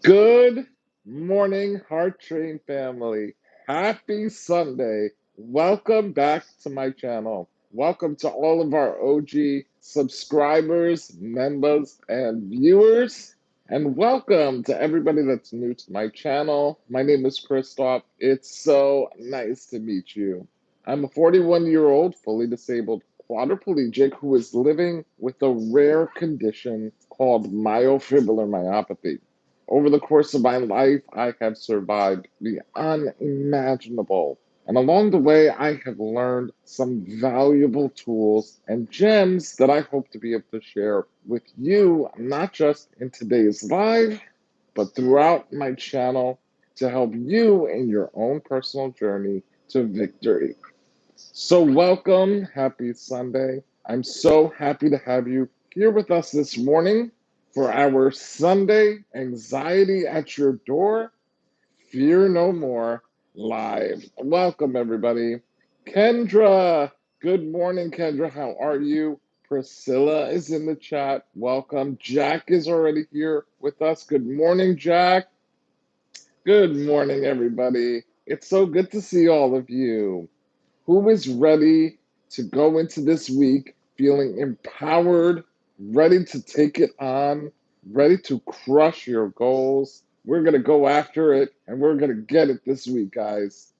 Good morning, Heart Train family. Happy Sunday. Welcome back to my channel. Welcome to all of our OG subscribers, members, and viewers. And welcome to everybody that's new to my channel. My name is Christoph. It's so nice to meet you. I'm a 41-year-old, fully disabled quadriplegic who is living with a rare condition called myofibrillar myopathy. Over the course of my life, I have survived the unimaginable. And along the way, I have learned some valuable tools and gems that I hope to be able to share with you, not just in today's live, but throughout my channel to help you in your own personal journey to victory. So, welcome. Happy Sunday. I'm so happy to have you here with us this morning for our Sunday Anxiety at Your Door, Fear No More live. Welcome, everybody. Kendra, good morning, Kendra. How are you? Priscilla is in the chat. Welcome. Jack is already here with us. Good morning, Jack. Good morning, everybody. It's so good to see all of you. Who is ready to go into this week feeling empowered, ready to take it on, ready to crush your goals? We're going to go after it and we're going to get it this week, guys.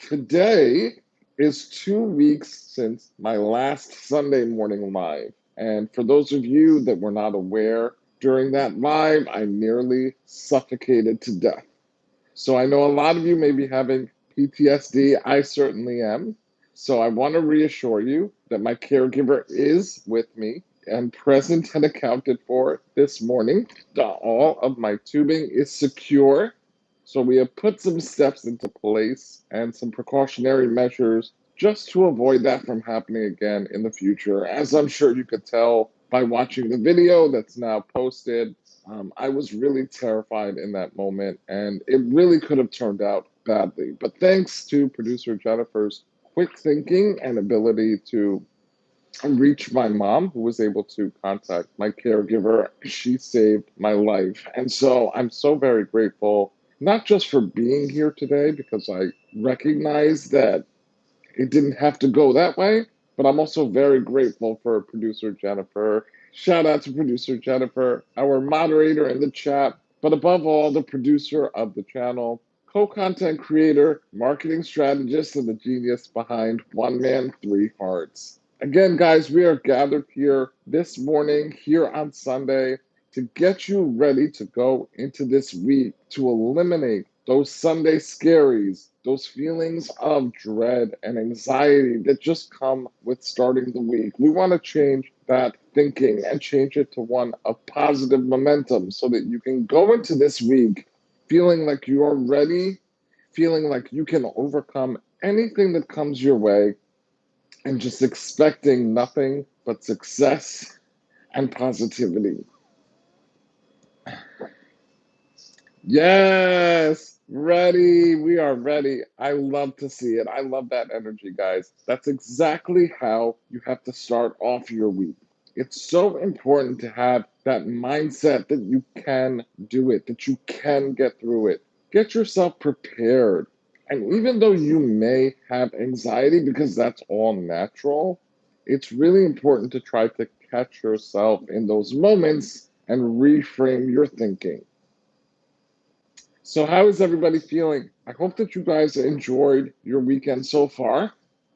Today is 2 weeks since my last Sunday morning live. And for those of you that were not aware, during that live, I nearly suffocated to death. So I know a lot of you may be having PTSD. I certainly am. So I want to reassure you that my caregiver is with me and present and accounted for this morning. All of my tubing is secure. So we have put some steps into place and some precautionary measures just to avoid that from happening again in the future. As I'm sure you could tell by watching the video that's now posted, I was really terrified in that moment, and it really could have turned out badly. But thanks to producer Jennifer's quick thinking and ability to reach my mom, who was able to contact my caregiver, she saved my life. And so I'm so very grateful, not just for being here today, because I recognize that it didn't have to go that way, but I'm also very grateful for producer Jennifer. Shout out to producer Jennifer, our moderator in the chat, but above all, the producer of the channel, co-content creator, marketing strategist, and the genius behind One Man, Three Hearts. Again, guys, we are gathered here this morning, here on Sunday, to get you ready to go into this week to eliminate those Sunday scaries, those feelings of dread and anxiety that just come with starting the week. We want to change that thinking and change it to one of positive momentum so that you can go into this week feeling like you are ready, feeling like you can overcome anything that comes your way, and just expecting nothing but success and positivity. Yes, ready. We are ready. I love to see it. I love that energy, guys. That's exactly how you have to start off your week. It's so important to have that mindset that you can do it, that you can get through it. Get yourself prepared. And even though you may have anxiety, because that's all natural, it's really important to try to catch yourself in those moments and reframe your thinking. So, how is everybody feeling? I hope that you guys enjoyed your weekend so far.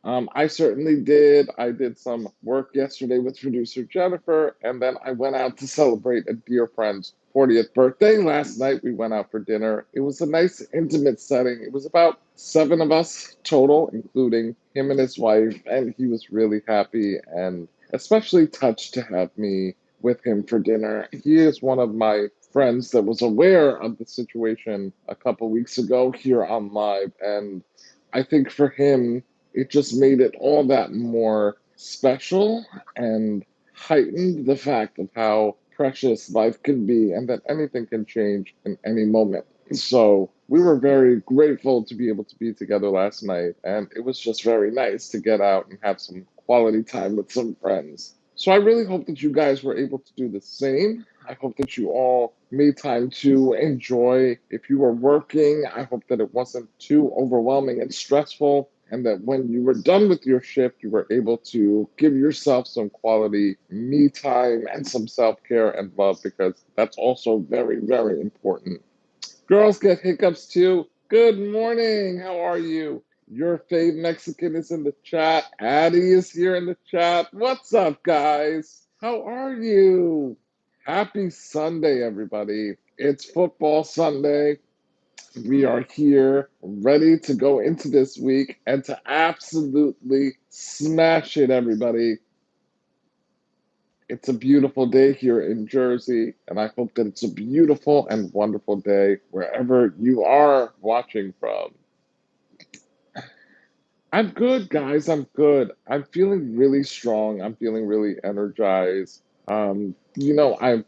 I certainly did. I did some work yesterday with producer Jennifer, and then I went out to celebrate a dear friend's 40th birthday. Last night, we went out for dinner. It was a nice, intimate setting. It was about 7 of us total, including him and his wife, and he was really happy and especially touched to have me with him for dinner. He is one of my friends that was aware of the situation a couple weeks ago here on live, and I think for him it just made it all that more special and heightened the fact of how precious life can be and that anything can change in any moment. So we were very grateful to be able to be together last night, and it was just very nice to get out and have some quality time with some friends. So I really hope that you guys were able to do the same. I hope that you all made time to enjoy. If you were working, I hope that it wasn't too overwhelming and stressful, and that when you were done with your shift, you were able to give yourself some quality me time and some self care and love, because that's also very, very important. Girls get hiccups too. Good morning. How are you? Your fave Mexican is in the chat. Addie is here in the chat. What's up, guys? How are you? Happy Sunday, everybody. It's football Sunday. We are here ready to go into this week and to absolutely smash it, everybody. It's a beautiful day here in Jersey, and I hope that it's a beautiful and wonderful day wherever you are watching from. I'm good, guys. I'm good. I'm feeling really strong. I'm feeling really energized. I'm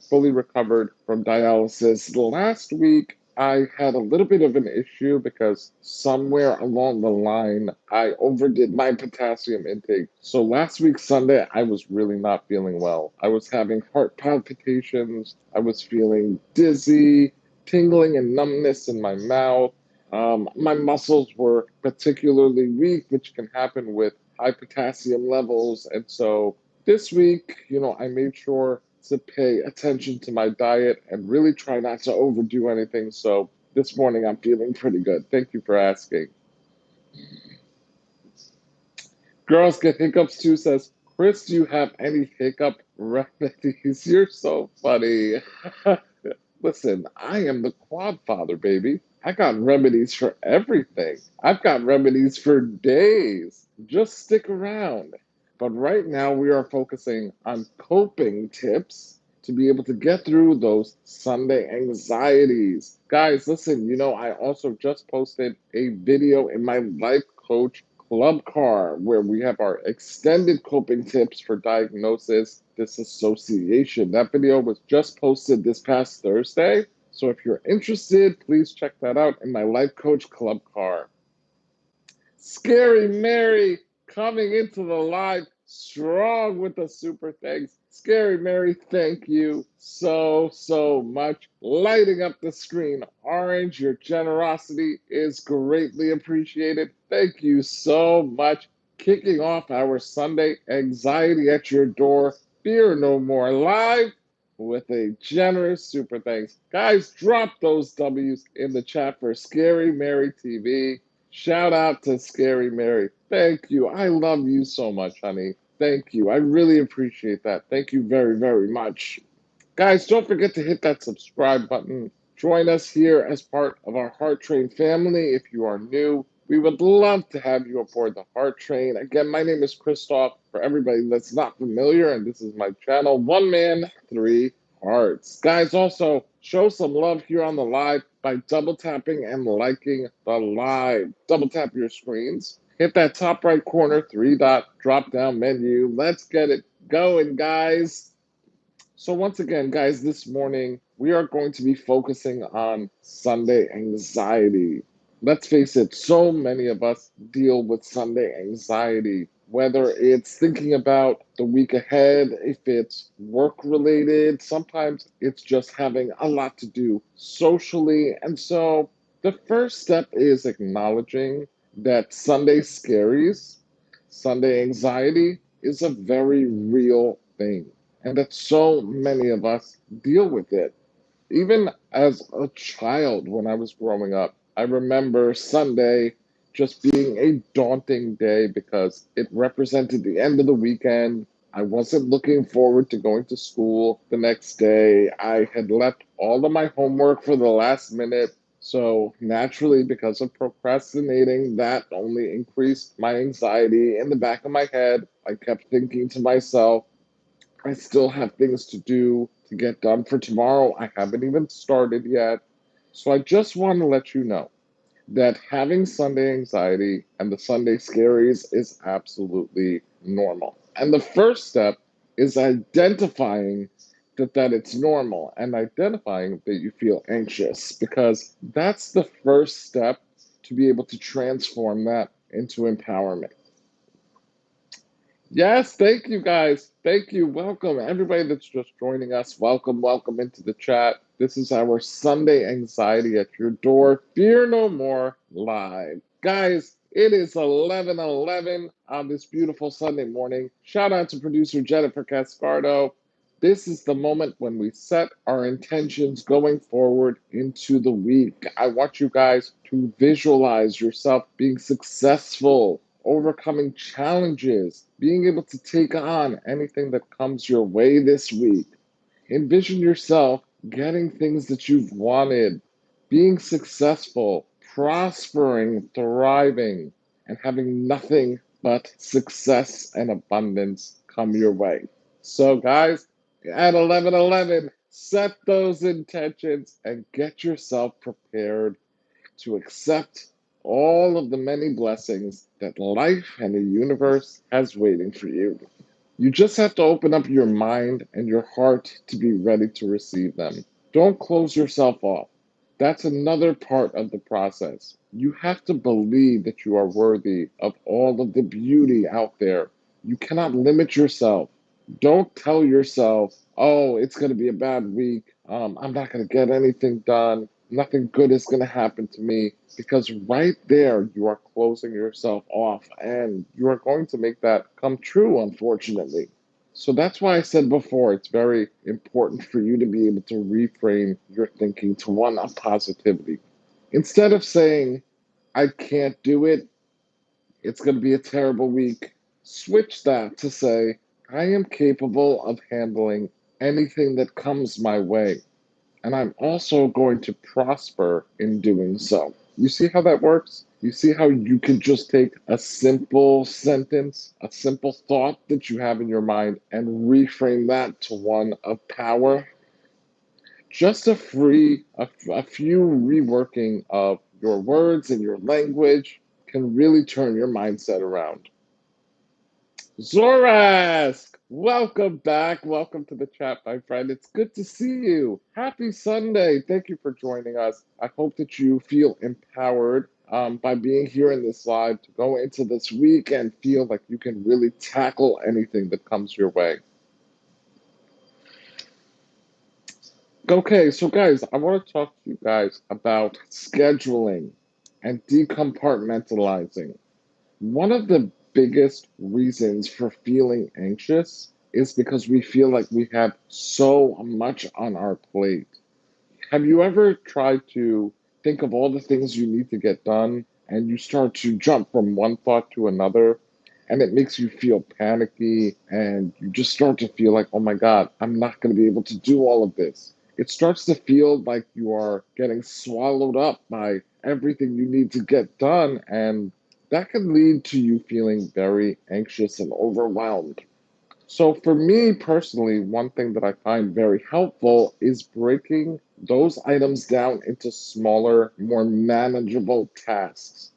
fully recovered from dialysis. Last week, I had a little bit of an issue because somewhere along the line, I overdid my potassium intake. So last week, Sunday, I was really not feeling well. I was having heart palpitations. I was feeling dizzy, tingling and numbness in my mouth. My muscles were particularly weak, which can happen with high potassium levels. And so this week, I made sure to pay attention to my diet and really try not to overdo anything. So this morning, I'm feeling pretty good. Thank you for asking. Girls Get Hiccups too says, Chris, do you have any hiccup remedies? You're so funny. Listen, I am the quad father, baby. I got remedies for everything. I've got remedies for days. Just stick around. But right now, we are focusing on coping tips to be able to get through those Sunday anxieties. Guys, listen, I also just posted a video in my life coach club car where we have our extended coping tips for diagnosis disassociation. That video was just posted this past Thursday. So if you're interested, please check that out in my life coach club car. Scary Mary coming into the live strong with the super thanks. Scary Mary, thank you so, so much. Lighting up the screen orange, your generosity is greatly appreciated. Thank you so much. Kicking off our Sunday anxiety at your door, fear no more live with a generous super thanks. Guys, drop those W's in the chat for Scary Mary TV. Shout out to Scary Mary. Thank you. I love you so much, honey. Thank you. I really appreciate that. Thank you very, very much. Guys, don't forget to hit that subscribe button. Join us here as part of our Heart Train family if you are new. We would love to have you aboard the Heart Train. Again, my name is Christoph. For everybody that's not familiar, and this is my channel, One Man, Three Hearts. Guys, also show some love here on the live by double tapping and liking the live. Double tap your screens. Hit that top right corner, three dot drop down menu. Let's get it going, guys. So, once again, guys, this morning we are going to be focusing on Sunday anxiety. Let's face it, so many of us deal with Sunday anxiety, whether it's thinking about the week ahead, if it's work related, sometimes it's just having a lot to do socially. And so, the first step is acknowledging that Sunday scaries, Sunday anxiety is a very real thing, and that so many of us deal with it. Even as a child, when I was growing up, I remember Sunday just being a daunting day because it represented the end of the weekend. I wasn't looking forward to going to school the next day. I had left all of my homework for the last minute. So, naturally, because of procrastinating, that only increased my anxiety in the back of my head. I kept thinking to myself, I still have things to do to get done for tomorrow. I haven't even started yet. So I just want to let you know that having Sunday anxiety and the Sunday scaries is absolutely normal. And the first step is identifying that it's normal and identifying that you feel anxious, because that's the first step to be able to transform that into empowerment. Yes, thank you guys. Thank you. Welcome. Everybody that's just joining us, welcome, welcome into the chat. This is our Sunday Anxiety at Your Door. Fear No More live. Guys, it is 11:11 on this beautiful Sunday morning. Shout out to producer Jennifer Cascardo. This is the moment when we set our intentions going forward into the week. I want you guys to visualize yourself being successful, overcoming challenges, being able to take on anything that comes your way this week. Envision yourself getting things that you've wanted, being successful, prospering, thriving, and having nothing but success and abundance come your way. So, guys, at 11:11, set those intentions and get yourself prepared to accept all of the many blessings that life and the universe has waiting for you. You just have to open up your mind and your heart to be ready to receive them. Don't close yourself off. That's another part of the process. You have to believe that you are worthy of all of the beauty out there. You cannot limit yourself. Don't tell yourself, oh, it's going to be a bad week. I'm not going to get anything done. Nothing good is going to happen to me. Because right there, you are closing yourself off and you are going to make that come true, unfortunately. So that's why I said before, it's very important for you to be able to reframe your thinking to one of positivity. Instead of saying, I can't do it, it's going to be a terrible week, switch that to say, I am capable of handling anything that comes my way. And I'm also going to prosper in doing so. You see how that works? You see how you can just take a simple sentence, a simple thought that you have in your mind, and reframe that to one of power? Just a few reworking of your words and your language can really turn your mindset around. Zorask, welcome back. Welcome to the chat, my friend. It's good to see you. Happy Sunday. Thank you for joining us. I hope that you feel empowered by being here in this live to go into this week and feel like you can really tackle anything that comes your way. Okay, so guys, I want to talk to you guys about scheduling and decompartmentalizing. One of the biggest reasons for feeling anxious is because we feel like we have so much on our plate. Have you ever tried to think of all the things you need to get done and you start to jump from one thought to another and it makes you feel panicky and you just start to feel like, oh my God, I'm not going to be able to do all of this. It starts to feel like you are getting swallowed up by everything you need to get done, and that can lead to you feeling very anxious and overwhelmed. So, for me personally, one thing that I find very helpful is breaking those items down into smaller, more manageable tasks.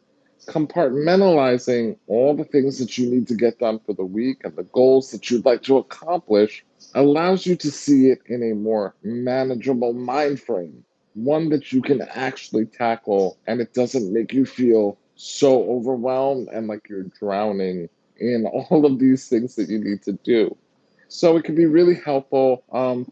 Compartmentalizing all the things that you need to get done for the week and the goals that you'd like to accomplish allows you to see it in a more manageable mind frame, one that you can actually tackle, and it doesn't make you feel so overwhelmed and like you're drowning in all of these things that you need to do. So it can be really helpful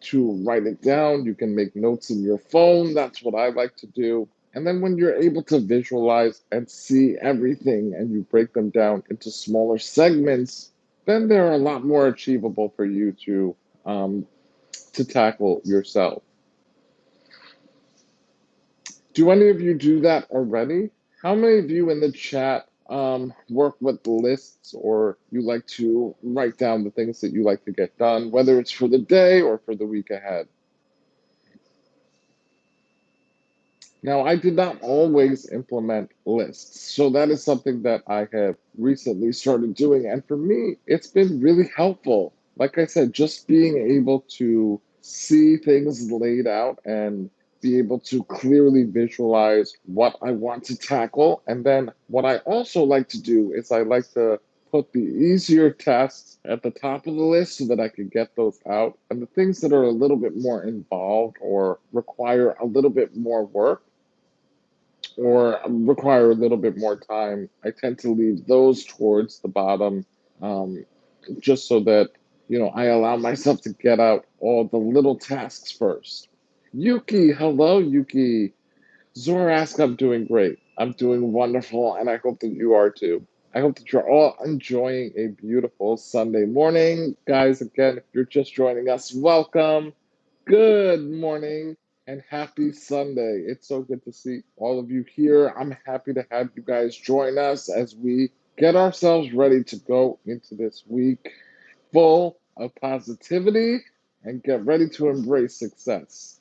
to write it down. You can make notes in your phone. That's what I like to do. And then when you're able to visualize and see everything and you break them down into smaller segments, then they're a lot more achievable for you to tackle yourself. Do any of you do that already? How many of you in the chat work with lists, or you like to write down the things that you like to get done, whether it's for the day or for the week ahead? Now, I did not always implement lists, so that is something that I have recently started doing. And for me, it's been really helpful. Like I said, just being able to see things laid out and be able to clearly visualize what I want to tackle. And then what I also like to do is I like to put the easier tasks at the top of the list so that I can get those out. And the things that are a little bit more involved or require a little bit more work or require a little bit more time, I tend to leave those towards the bottom. Um, just so that, I allow myself to get out all the little tasks first. Yuki, hello, Yuki. Zora asks, I'm doing great. I'm doing wonderful, and I hope that you are too. I hope that you're all enjoying a beautiful Sunday morning. Guys, again, if you're just joining us, welcome. Good morning and happy Sunday. It's so good to see all of you here. I'm happy to have you guys join us as we get ourselves ready to go into this week full of positivity and get ready to embrace success.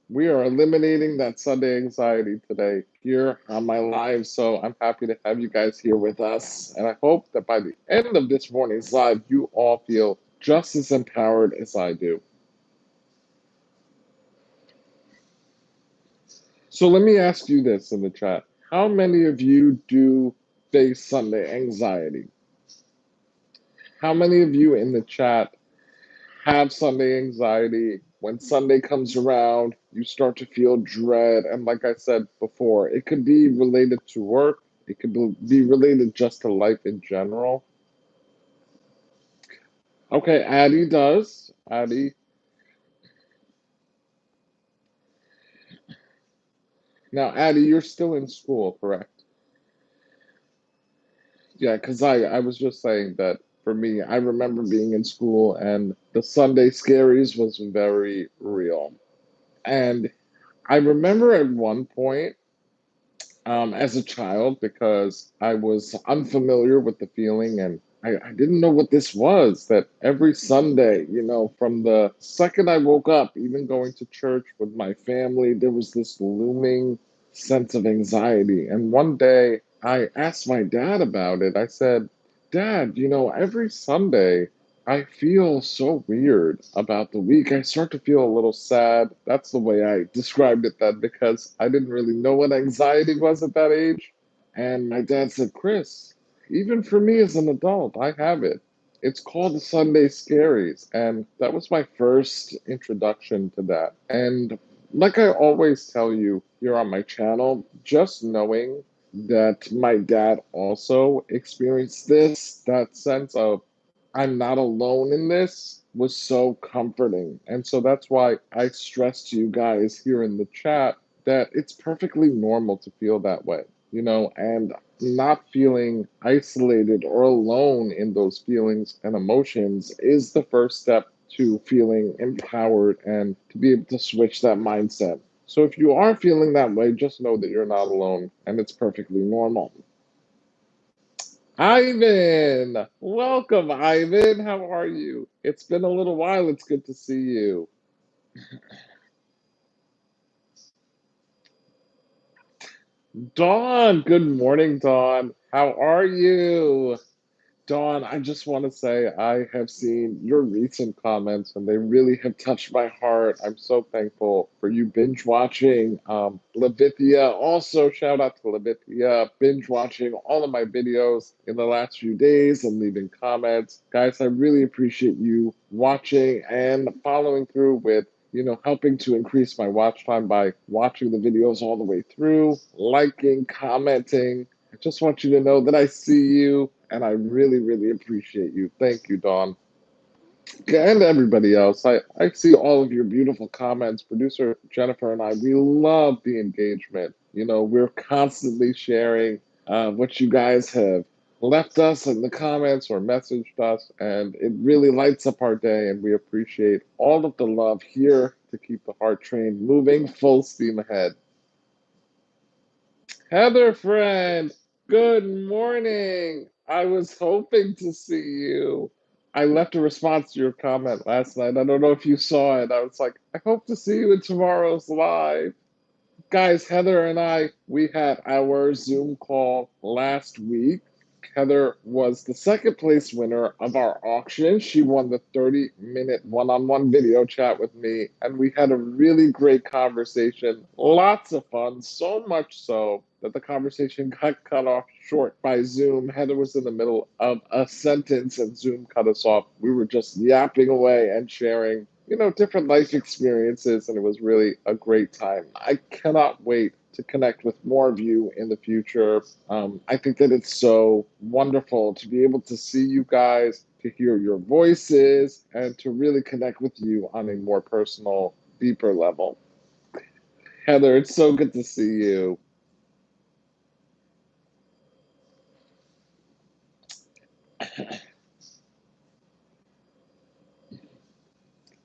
We are eliminating that Sunday anxiety today here on my live. So I'm happy to have you guys here with us. And I hope that by the end of this morning's live, you all feel just as empowered as I do. So let me ask you this in the chat. How many of you do face Sunday anxiety? How many of you in the chat have Sunday anxiety? When Sunday comes around, you start to feel dread. And like I said before, it could be related to work, it could be related just to life in general. Okay, Addie does. Addie. Now, Addie, you're still in school, correct? Yeah, because I was just saying that for me, I remember being in school and the Sunday scaries was very real. And I remember at one point, as a child, because I was unfamiliar with the feeling and I didn't know what this was, that every Sunday, from the second I woke up, even going to church with my family, there was this looming sense of anxiety. And one day I asked my dad about it. I said, Dad, every Sunday I feel so weird about the week. I start to feel a little sad. That's the way I described it then because I didn't really know what anxiety was at that age. And my dad said, Chris, even for me as an adult, I have it. It's called the Sunday Scaries. And that was my first introduction to that. And like I always tell you here on my channel, just knowing that my dad also experienced this, that sense of I'm not alone in this was so comforting. And so that's why I stress to you guys here in the chat that it's perfectly normal to feel that way, and not feeling isolated or alone in those feelings and emotions is the first step to feeling empowered and to be able to switch that mindset. So if you are feeling that way, just know that you're not alone and it's perfectly normal. Ivan, welcome, Ivan. How are you? It's been a little while. It's good to see you. Dawn, good morning, Dawn. How are you? Dawn, I just want to say I have seen your recent comments and they really have touched my heart. I'm so thankful for you binge watching. Levithia, also shout out to Levithia, binge watching all of my videos in the last few days and leaving comments. Guys, I really appreciate you watching and following through with helping to increase my watch time by watching the videos all the way through, liking, commenting. I just want you to know that I see you and I really, really appreciate you. Thank you, Dawn. And everybody else. I see all of your beautiful comments. Producer Jennifer and I, we love the engagement. We're constantly sharing what you guys have left us in the comments or messaged us, and it really lights up our day. And we appreciate all of the love here to keep the heart train moving full steam ahead. Heather friend, good morning. I was hoping to see you. I left a response to your comment last night. I don't know if you saw it. I was like, I hope to see you in tomorrow's live. Guys, Heather and I, we had our Zoom call last week. Heather was the second place winner of our auction. She won the 30-minute one-on-one video chat with me, and we had a really great conversation. Lots of fun, so much so that the conversation got cut off short by Zoom. Heather was in the middle of a sentence, and Zoom cut us off. We were just yapping away and sharing different life experiences, and it was really a great time. I cannot wait to connect with more of you in the future. I think that it's so wonderful to be able to see you guys, to hear your voices, and to really connect with you on a more personal, deeper level. Heather, it's so good to see you.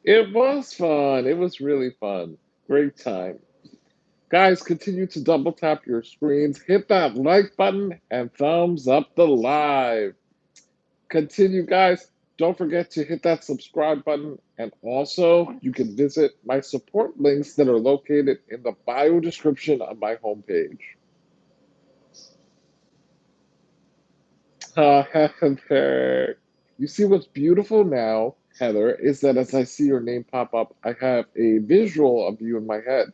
It was fun. It was really fun. Great time. Guys, continue to double tap your screens, hit that like button, and thumbs up the live. Continue, guys. Don't forget to hit that subscribe button. And also, you can visit my support links that are located in the bio description of my homepage. Heather. You see what's beautiful now, Heather, is that as I see your name pop up, I have a visual of you in my head.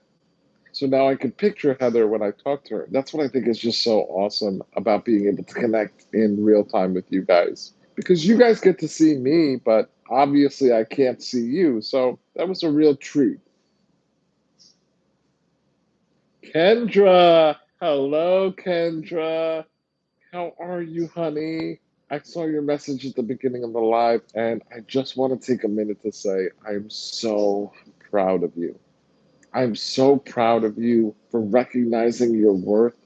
So now I can picture Heather when I talk to her. That's what I think is just so awesome about being able to connect in real time with you guys. Because you guys get to see me, but obviously I can't see you. So that was a real treat. Kendra! Hello, Kendra. How are you, honey? I saw your message at the beginning of the live, and I just want to take a minute to say I'm so proud of you. I'm so proud of you for recognizing your worth,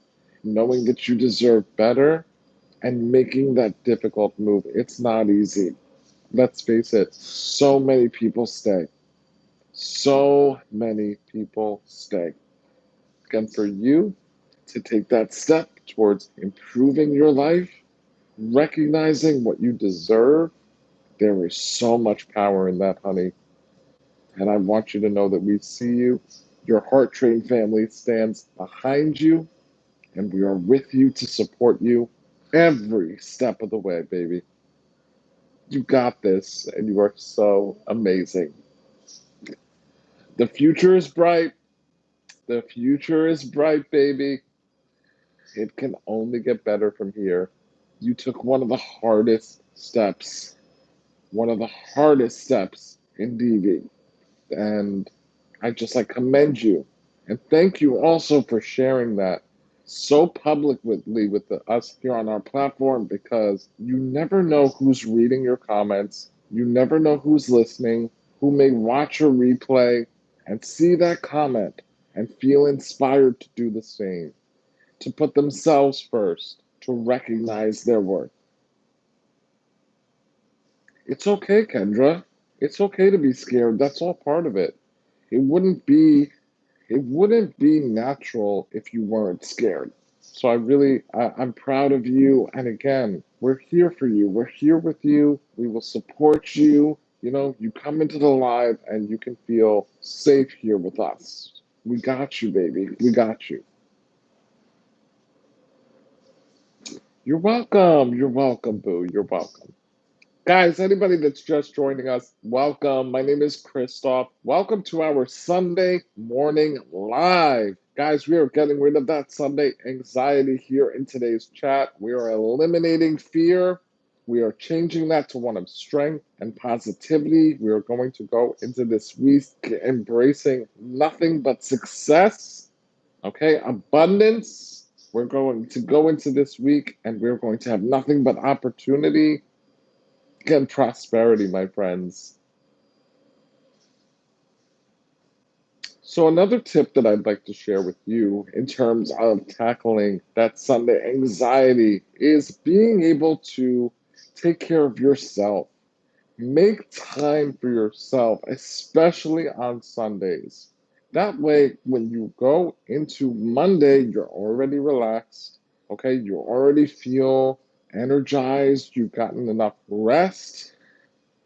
knowing that you deserve better, and making that difficult move. It's not easy. Let's face it, so many people stay. So many people stay. And for you to take that step towards improving your life, recognizing what you deserve, there is so much power in that, honey. And I want you to know that we see you. Your Heart Train family stands behind you, and we are with you to support you every step of the way, baby. You got this, and you are so amazing. The future is bright. The future is bright, baby. It can only get better from here. You took one of the hardest steps, one of the hardest steps in DV. And I commend you. And thank you also for sharing that so publicly with us here on our platform because you never know who's reading your comments. You never know who's listening, who may watch a replay and see that comment and feel inspired to do the same, to put themselves first, to recognize their worth. It's okay, Kendra. It's okay to be scared. That's all part of it. It wouldn't be it wouldn't be natural if you weren't scared. So I'm proud of you. And again, we're here for you. We're here with you. We will support you. You know, you come into the live and you can feel safe here with us. We got you, baby. We got you. You're welcome. You're welcome, Boo. You're welcome. Guys, anybody that's just joining us, welcome. My name is Christoph. Welcome to our Sunday morning live. Guys, we are getting rid of that Sunday anxiety here in today's chat. We are eliminating fear. We are changing that to one of strength and positivity. We are going to go into this week embracing nothing but success, okay? Abundance. We're going to go into this week and we're going to have nothing but opportunity and prosperity, my friends. So, another tip that I'd like to share with you in terms of tackling that Sunday anxiety is being able to take care of yourself. Make time for yourself, especially on Sundays. That way, when you go into Monday, you're already relaxed. Okay, you already feel energized, you've gotten enough rest,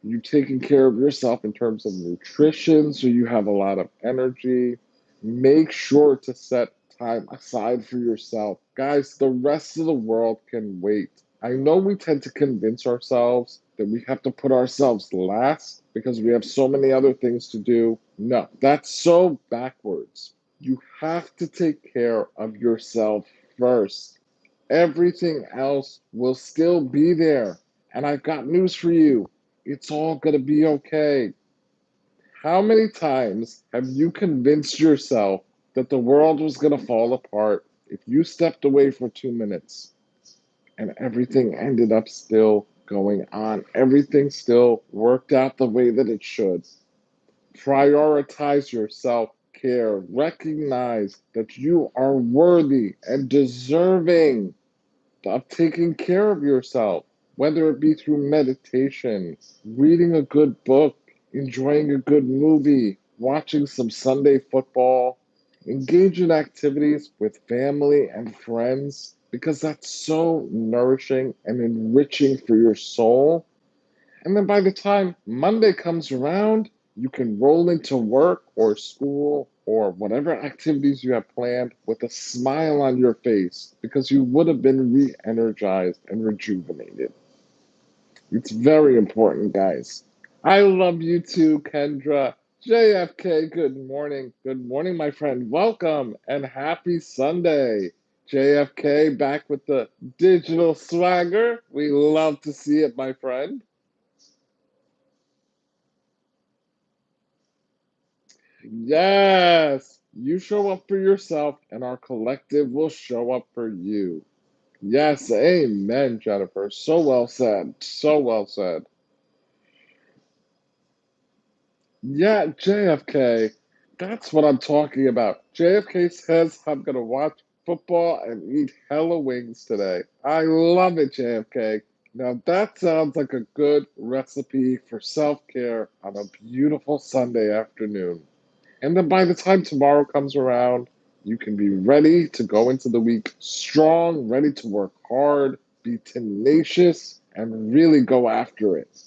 you taking care of yourself in terms of nutrition so you have a lot of energy. Make sure to set time aside for yourself. Guys, the rest of the world can wait. I know we tend to convince ourselves that we have to put ourselves last because we have so many other things to do. No, that's so backwards. You have to take care of yourself first. Everything else will still be there. And I've got news for you. It's all going to be okay. How many times have you convinced yourself that the world was going to fall apart if you stepped away for 2 minutes and everything ended up still going on. Everything still worked out the way that it should. Prioritize your self care. Recognize that you are worthy and deserving of taking care of yourself, whether it be through meditation, reading a good book, enjoying a good movie, watching some Sunday football, engage in activities with family and friends, because that's so nourishing and enriching for your soul. And then by the time Monday comes around, you can roll into work or school or whatever activities you have planned with a smile on your face because you would have been re energized and rejuvenated. It's very important, guys. I love you too, Kendra. JFK, good morning. Good morning, my friend. Welcome and happy Sunday. JFK back with the digital swagger. We love to see it, my friend. Yes, you show up for yourself, and our collective will show up for you. Yes, amen, Jennifer. So well said. So well said. Yeah, JFK. That's what I'm talking about. JFK says I'm gonna watch football and eat hella wings today. I love it, JFK. Now that sounds like a good recipe for self-care on a beautiful Sunday afternoon. And then by the time tomorrow comes around, you can be ready to go into the week strong, ready to work hard, be tenacious, and really go after it.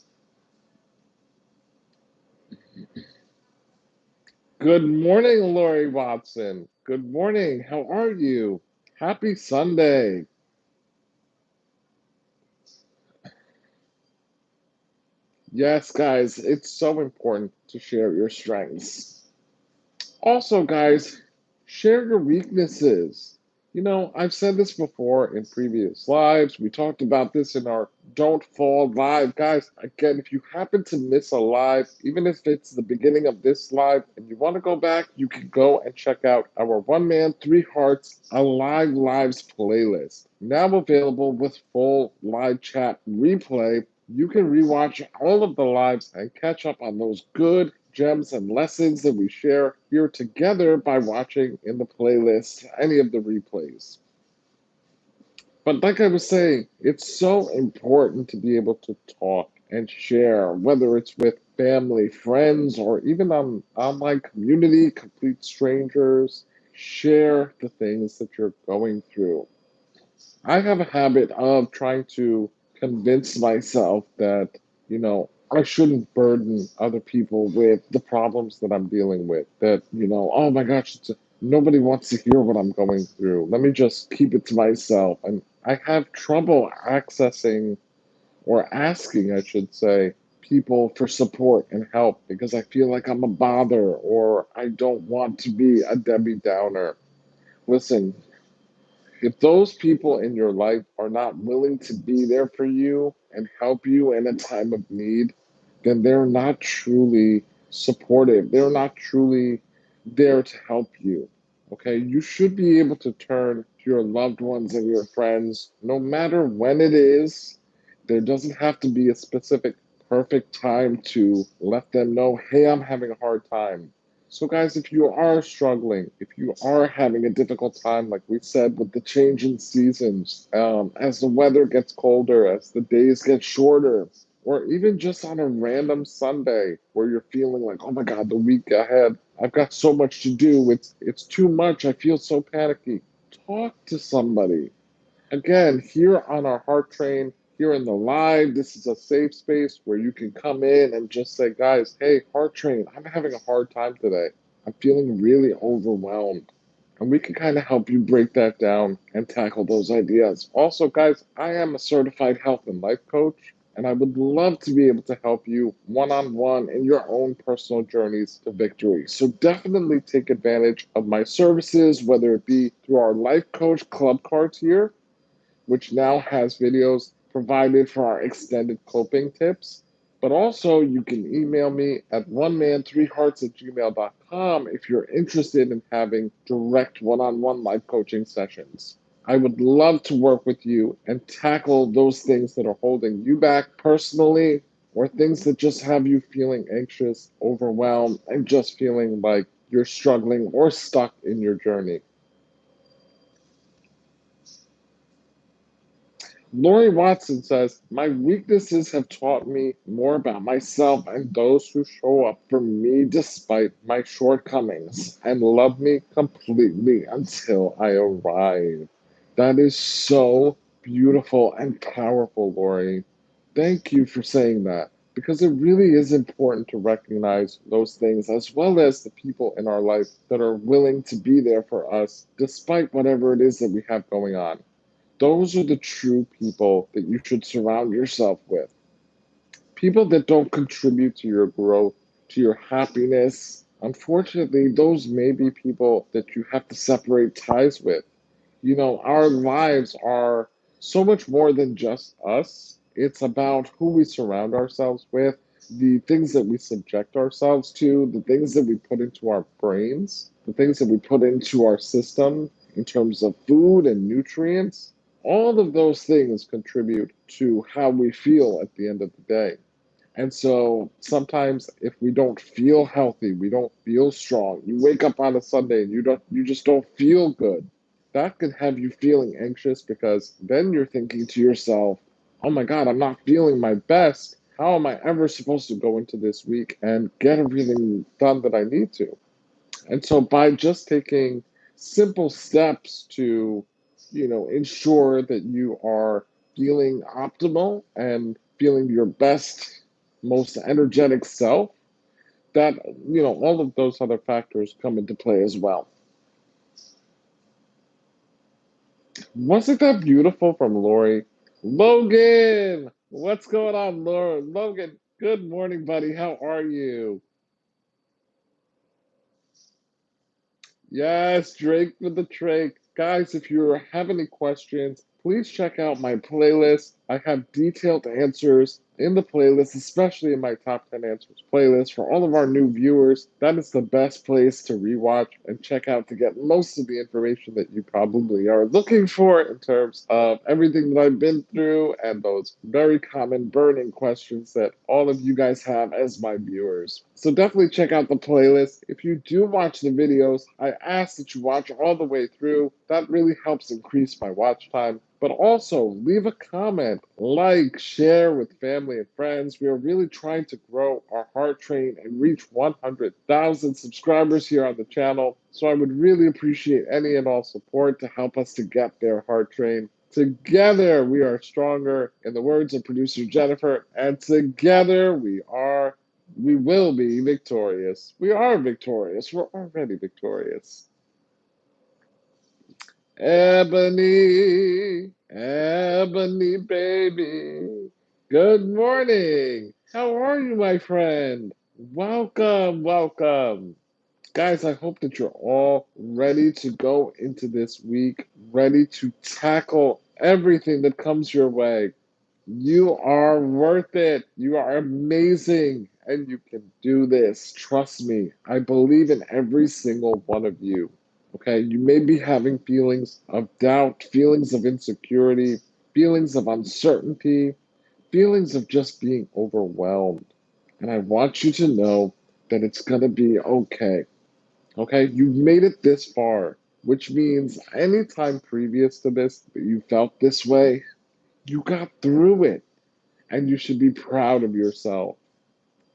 Good morning, Lori Watson. Good morning. How are you? Happy Sunday. Yes, guys, it's so important to share your strengths. Also, guys, share your weaknesses. I've said this before in previous lives. We talked about this in our Don't Fall live. Guys, again, if you happen to miss a live, even if it's the beginning of this live and you want to go back, you can go and check out our One Man, Three Hearts Alive Lives playlist. Now available with full live chat replay. You can rewatch all of the lives and catch up on those good gems and lessons that we share here together by watching in the playlist any of the replays. But like I was saying, it's so important to be able to talk and share, whether it's with family, friends, or even on online community, complete strangers. Share the things that you're going through. I have a habit of trying to convince myself that, I shouldn't burden other people with the problems that I'm dealing with. That, oh my gosh, nobody wants to hear what I'm going through. Let me just keep it to myself. And I have trouble accessing or asking, I should say, people for support and help because I feel like I'm a bother or I don't want to be a Debbie Downer. Listen, if those people in your life are not willing to be there for you and help you in a time of need, then they're not truly supportive. They're not truly there to help you. Okay, you should be able to turn to your loved ones and your friends no matter when it is. There doesn't have to be a specific perfect time to let them know, hey, I'm having a hard time. So, guys, if you are struggling, if you are having a difficult time, like we said, with the change in seasons, as the weather gets colder, as the days get shorter, or even just on a random Sunday where you're feeling like, oh my God, the week ahead, I've got so much to do. It's too much. I feel so panicky. Talk to somebody. Again, here on our Heart Train, here in the live, this is a safe space where you can come in and just say, guys, hey, Heart Train, I'm having a hard time today. I'm feeling really overwhelmed. And we can kind of help you break that down and tackle those ideas. Also, guys, I am a certified health and life coach, and I would love to be able to help you one on one in your own personal journeys to victory. So definitely take advantage of my services, whether it be through our Life Coach Club cards here, which now has videos provided for our extended coping tips. But also, you can email me at oneman3hearts@gmail.com if you're interested in having direct one-on-one life coaching sessions. I would love to work with you and tackle those things that are holding you back personally or things that just have you feeling anxious, overwhelmed, and just feeling like you're struggling or stuck in your journey. Lori Watson says, my weaknesses have taught me more about myself and those who show up for me despite my shortcomings and love me completely until I arrive. That is so beautiful and powerful, Lori. Thank you for saying that because it really is important to recognize those things as well as the people in our life that are willing to be there for us despite whatever it is that we have going on. Those are the true people that you should surround yourself with. People that don't contribute to your growth, to your happiness. Unfortunately, those may be people that you have to separate ties with. Our lives are so much more than just us. It's about who we surround ourselves with, the things that we subject ourselves to, the things that we put into our brains, the things that we put into our system in terms of food and nutrients. All of those things contribute to how we feel at the end of the day. And so sometimes if we don't feel healthy, we don't feel strong. You wake up on a Sunday and you just don't feel good. That could have you feeling anxious because then you're thinking to yourself, "Oh my God, I'm not feeling my best. How am I ever supposed to go into this week and get everything done that I need to?" And so by just taking simple steps to, ensure that you are feeling optimal and feeling your best, most energetic self, that, all of those other factors come into play as well. Wasn't that beautiful from Lori? Logan, what's going on, Laura? Logan, good morning, buddy. How are you? Yes, Drake with the Drake. Guys, if you have any questions, please check out my playlist. I have detailed answers in the playlist, especially in my top 10 answers playlist. For all of our new viewers, that is the best place to rewatch and check out to get most of the information that you probably are looking for in terms of everything that I've been through and those very common burning questions that all of you guys have as my viewers. So definitely check out the playlist. If you do watch the videos, I ask that you watch all the way through. That really helps increase my watch time. But also leave a comment, like, share with family and friends. We are really trying to grow our heart train and reach 100,000 subscribers here on the channel. So I would really appreciate any and all support to help us to get there, heart train. Together we are stronger, in the words of producer Jennifer, and together we will be victorious. We are victorious. We're already victorious. Ebony, Ebony baby. Good morning. How are you, my friend? Welcome, welcome. Guys, I hope that you're all ready to go into this week, ready to tackle everything that comes your way. You are worth it. You are amazing. And you can do this. Trust me. I believe in every single one of you. Okay? You may be having feelings of doubt, feelings of insecurity, feelings of uncertainty, feelings of just being overwhelmed. And I want you to know that it's going to be okay. Okay? You've made it this far, which means anytime previous to this that you felt this way, you got through it and you should be proud of yourself.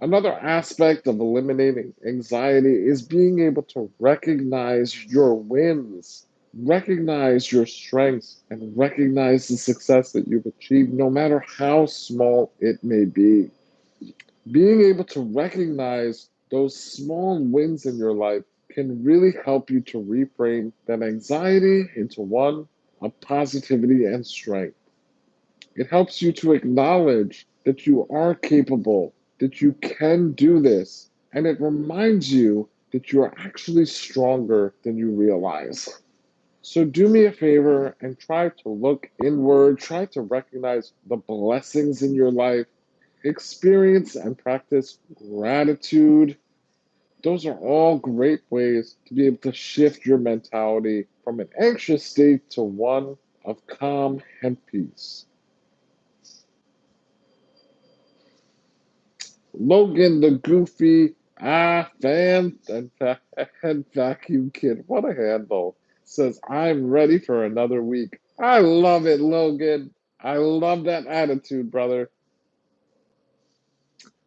Another aspect of eliminating anxiety is being able to recognize your wins, recognize your strengths, and recognize the success that you've achieved, no matter how small it may be. Being able to recognize those small wins in your life can really help you to reframe that anxiety into one of positivity and strength. It helps you to acknowledge that you are capable, that you can do this, and it reminds you that you are actually stronger than you realize. So do me a favor and try to look inward, try to recognize the blessings in your life, experience and practice gratitude. Those are all great ways to be able to shift your mentality from an anxious state to one of calm and peace. Logan the Goofy fan and Vacuum Kid, what a handle, says, I'm ready for another week. I love it, Logan. I love that attitude, brother.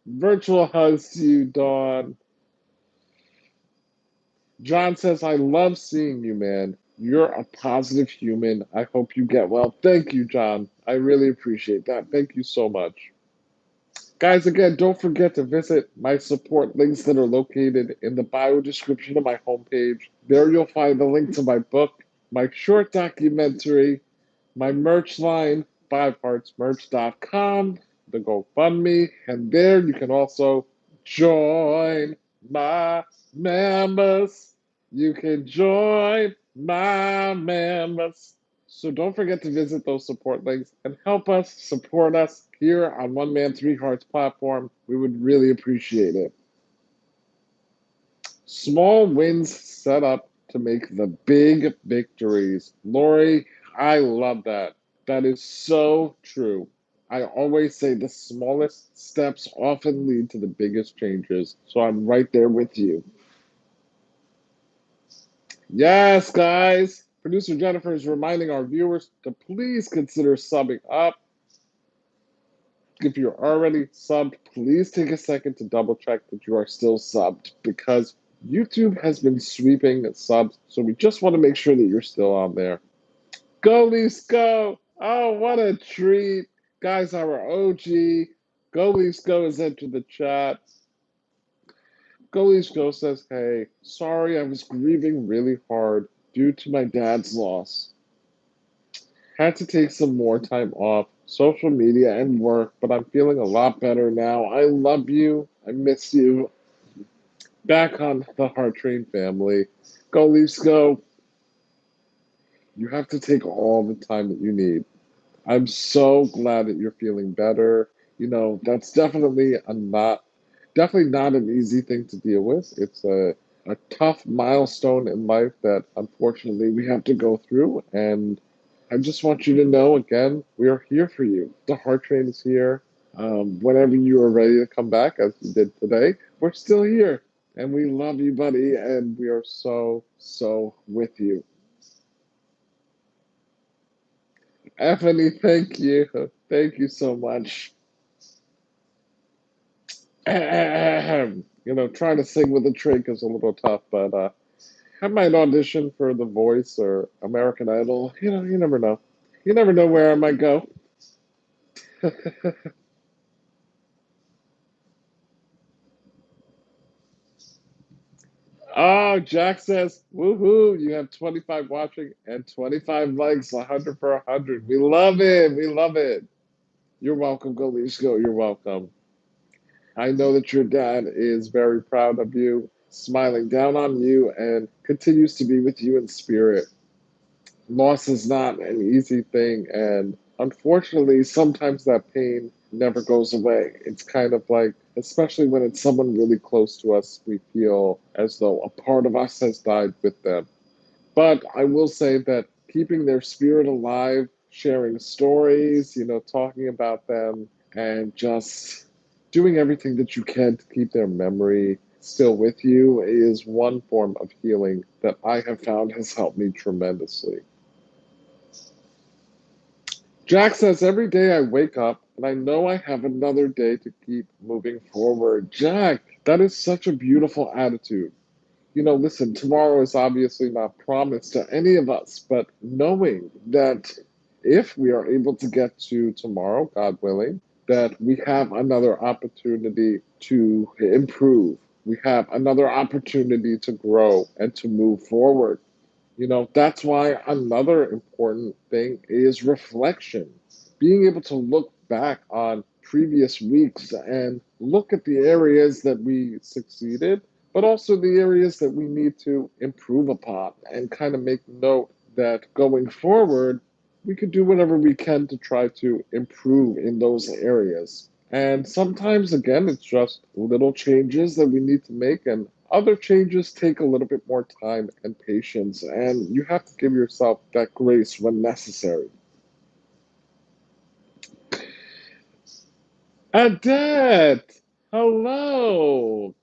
Virtual hugs to you, Dawn. John says, I love seeing you, man. You're a positive human. I hope you get well. Thank you, John. I really appreciate that. Thank you so much. Guys, again, don't forget to visit my support links that are located in the bio description of my homepage. There you'll find the link to my book, my short documentary, my merch line, fiveheartsmerch.com, the GoFundMe, and there you can also join my members. You can join my members. So don't forget to visit those support links and help us support us here on One Man Three Hearts platform. We would really appreciate it. Small wins set up to make the big victories. Lori, I love that. That is so true. I always say the smallest steps often lead to the biggest changes. So I'm right there with you. Yes, guys. Producer Jennifer is reminding our viewers to please consider subbing up. If you're already subbed, please take a second to double check that you are still subbed because YouTube has been sweeping subs. So we just want to make sure that you're still on there. Go, Leafs, go! Oh, what a treat. Guys, our OG, Go Leafs, go has entered the chat. Go Leafs, go says, hey, sorry, I was grieving really hard due to my dad's loss. Had to take some more time off social media and work, but I'm feeling a lot better now. I love you. I miss you. Back on the Heart Train family. Go Leafs, go. You have to take all the time that you need. I'm so glad that you're feeling better. That's definitely not an easy thing to deal with. It's a tough milestone in life that unfortunately we have to go through. And I just want you to know again, we are here for you. The Heart Train is here. Whenever you are ready to come back, as you did today, we're still here. And we love you, buddy. And we are so, so with you. Anthony, thank you. Thank you so much. Trying to sing with a trach is a little tough, but I might audition for The Voice or American Idol. You never know. You never know where I might go. Oh, Jack says, woohoo, you have 25 watching and 25 likes, 100 for 100. We love it. We love it. You're welcome, Golisco. You're welcome. I know that your dad is very proud of you, smiling down on you, and continues to be with you in spirit. Loss is not an easy thing, and unfortunately, sometimes that pain never goes away. It's kind of like, especially when it's someone really close to us, we feel as though a part of us has died with them. But I will say that keeping their spirit alive, sharing stories, talking about them, and just doing everything that you can to keep their memory still with you is one form of healing that I have found has helped me tremendously. Jack says, every day I wake up and I know I have another day to keep moving forward. Jack, that is such a beautiful attitude. Listen, tomorrow is obviously not promised to any of us, but knowing that if we are able to get to tomorrow, God willing, that we have another opportunity to improve, we have another opportunity to grow and to move forward. That's why another important thing is reflection. Being able to look back on previous weeks and look at the areas that we succeeded, but also the areas that we need to improve upon and kind of make note that going forward, we could do whatever we can to try to improve in those areas. And sometimes, again, it's just little changes that we need to make, and other changes take a little bit more time and patience. And you have to give yourself that grace when necessary. Adette, hello.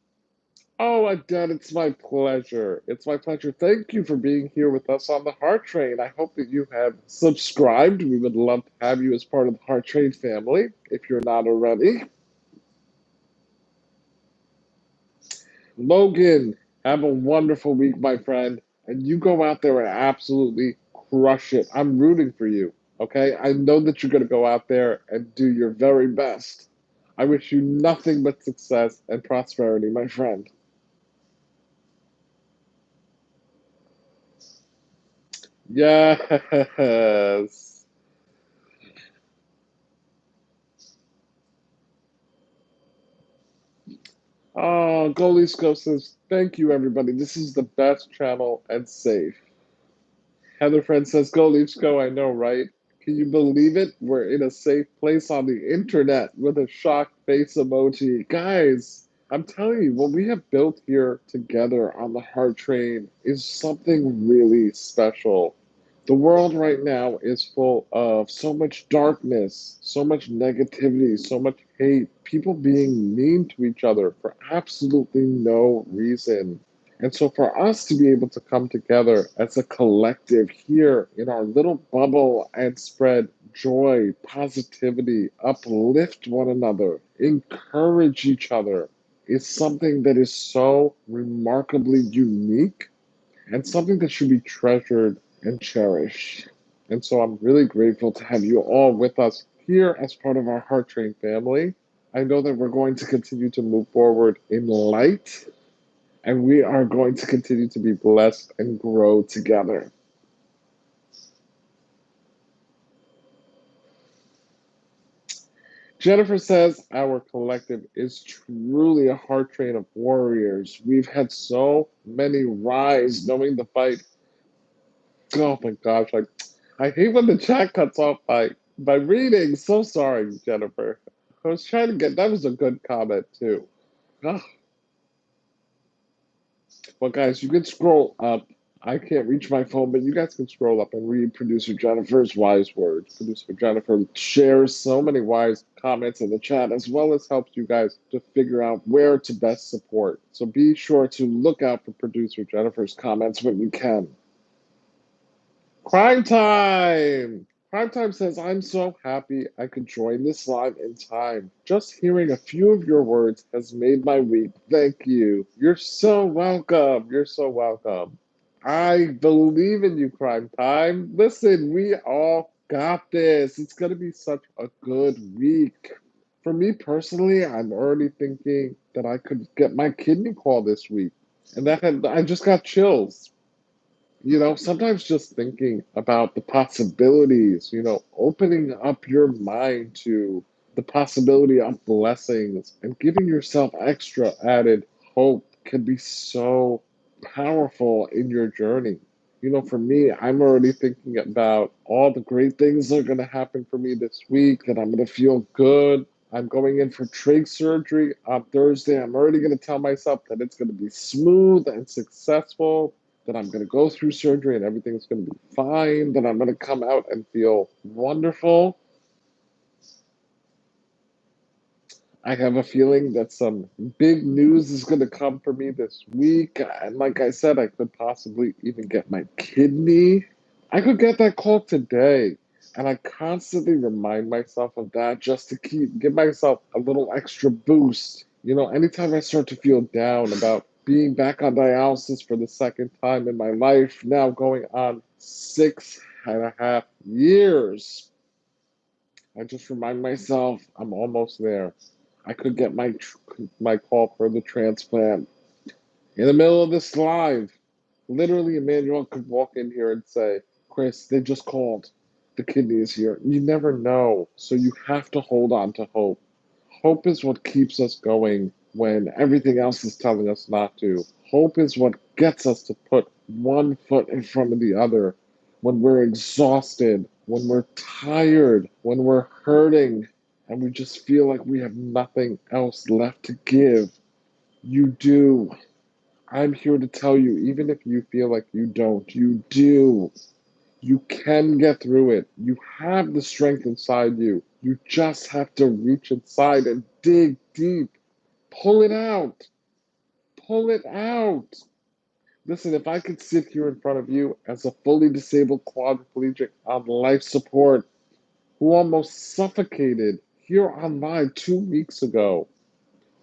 Oh, Adele, it's my pleasure. It's my pleasure. Thank you for being here with us on the Heart Train. I hope that you have subscribed. We would love to have you as part of the Heart Train family if you're not already. Logan, have a wonderful week, my friend. And you go out there and absolutely crush it. I'm rooting for you. Okay? I know that you're going to go out there and do your very best. I wish you nothing but success and prosperity, my friend. Yes. Oh, Golisco says, thank you, everybody. This is the best channel and safe. Heather Friend says, Go Leafs go. I know, right? Can you believe it? We're in a safe place on the internet with a shocked face emoji. Guys, I'm telling you, what we have built here together on the Heart Train is something really special. The world right now is full of so much darkness, so much negativity, so much hate, people being mean to each other for absolutely no reason. And so, for us to be able to come together as a collective here in our little bubble and spread joy, positivity, uplift one another, encourage each other, is something that is so remarkably unique and something that should be treasured and cherished. And so I'm really grateful to have you all with us here as part of our Heart Train family. I know that we're going to continue to move forward in light, and we are going to continue to be blessed and grow together. Jennifer says our collective is truly a heart train of warriors. We've had so many rise knowing the fight. Oh my gosh, I hate when the chat cuts off by reading. So sorry, Jennifer. I was trying to get that was a good comment too. Ah, well, guys, you can scroll up. I can't reach my phone, but you guys can scroll up and read producer Jennifer's wise words. Producer Jennifer shares so many wise comments in the chat, as well as helps you guys to figure out where to best support. So be sure to look out for producer Jennifer's comments when you can. Crime Time! Crime Time says, I'm so happy I could join this live in time. Just hearing a few of your words has made my week. Thank you. You're so welcome. You're so welcome. I believe in you, Crime Time. Listen, we all got this. It's going to be such a good week. For me personally, I'm already thinking that I could get my kidney call this week. And I just got chills. Sometimes just thinking about the possibilities, opening up your mind to the possibility of blessings and giving yourself extra added hope can be so powerful in your journey. For me, I'm already thinking about all the great things that are going to happen for me this week, that I'm going to feel good. I'm going in for trach surgery on Thursday. I'm already going to tell myself that it's going to be smooth and successful, that I'm going to go through surgery and everything's going to be fine, that I'm going to come out and feel wonderful. I have a feeling that some big news is going to come for me this week. And like I said, I could possibly even get my kidney. I could get that call today. And I constantly remind myself of that just to give myself a little extra boost. Anytime I start to feel down about being back on dialysis for the second time in my life, now going on 6.5 years, I just remind myself I'm almost there. I could get my call for the transplant in the middle of this live. Literally, Emmanuel could walk in here and say, Chris, they just called. The kidney is here. You never know. So you have to hold on to hope. Hope is what keeps us going when everything else is telling us not to. Hope is what gets us to put one foot in front of the other when we're exhausted, when we're tired, when we're hurting. and we just feel like we have nothing else left to give. You do. I'm here to tell you, even if you feel like you don't, you do. You can get through it. You have the strength inside you. You just have to reach inside and dig deep. Pull it out. Pull it out. Listen, if I could sit here in front of you as a fully disabled quadriplegic on life support who almost suffocated here online 2 weeks ago,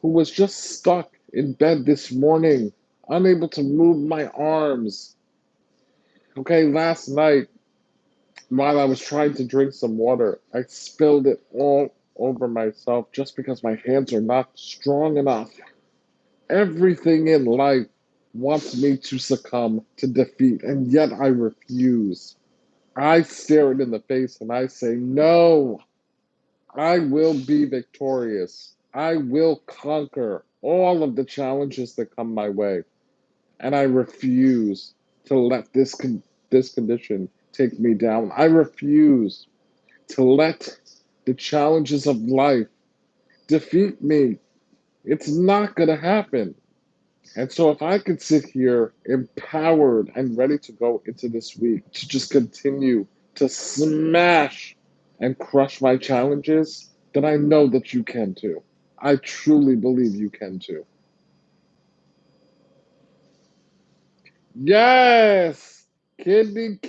who was just stuck in bed this morning, unable to move my arms. Okay, last night, while I was trying to drink some water, I spilled it all over myself just because my hands are not strong enough. Everything in life wants me to succumb to defeat, and yet I refuse. I stare it in the face and I say, no, I will be victorious. I will conquer all of the challenges that come my way. And I refuse to let this condition take me down. I refuse to let the challenges of life defeat me. It's not going to happen. And so, if I could sit here empowered and ready to go into this week to just continue to smash and crush my challenges, then I know that you can too. I truly believe you can too. Yes! Kidney,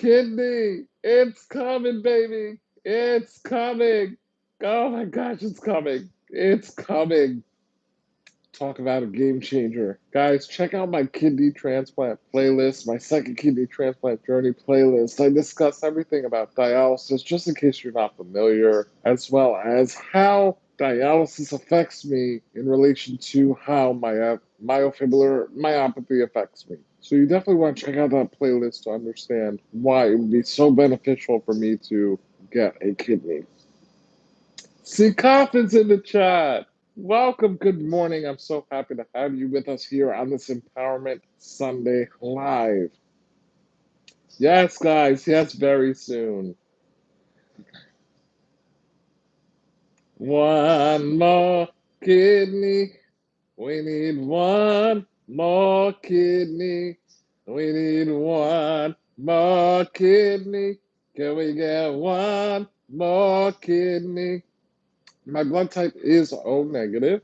it's coming, baby. It's coming. Oh my gosh, it's coming. It's coming. Talk about a game changer. Guys, check out my kidney transplant playlist, my second kidney transplant journey playlist. I discuss everything about dialysis, just in case you're not familiar, as well as how dialysis affects me in relation to how my myofibrillar myopathy affects me. So you definitely want to check out that playlist to understand why it would be so beneficial for me to get a kidney. See Coffin's in the chat. Welcome. Good morning. I'm so happy to have you with us here on this Empowerment Sunday Live. Yes, guys. Yes, very soon. One more kidney. We need one more kidney. We need one more kidney. Can we get one more kidney? My blood type is O negative.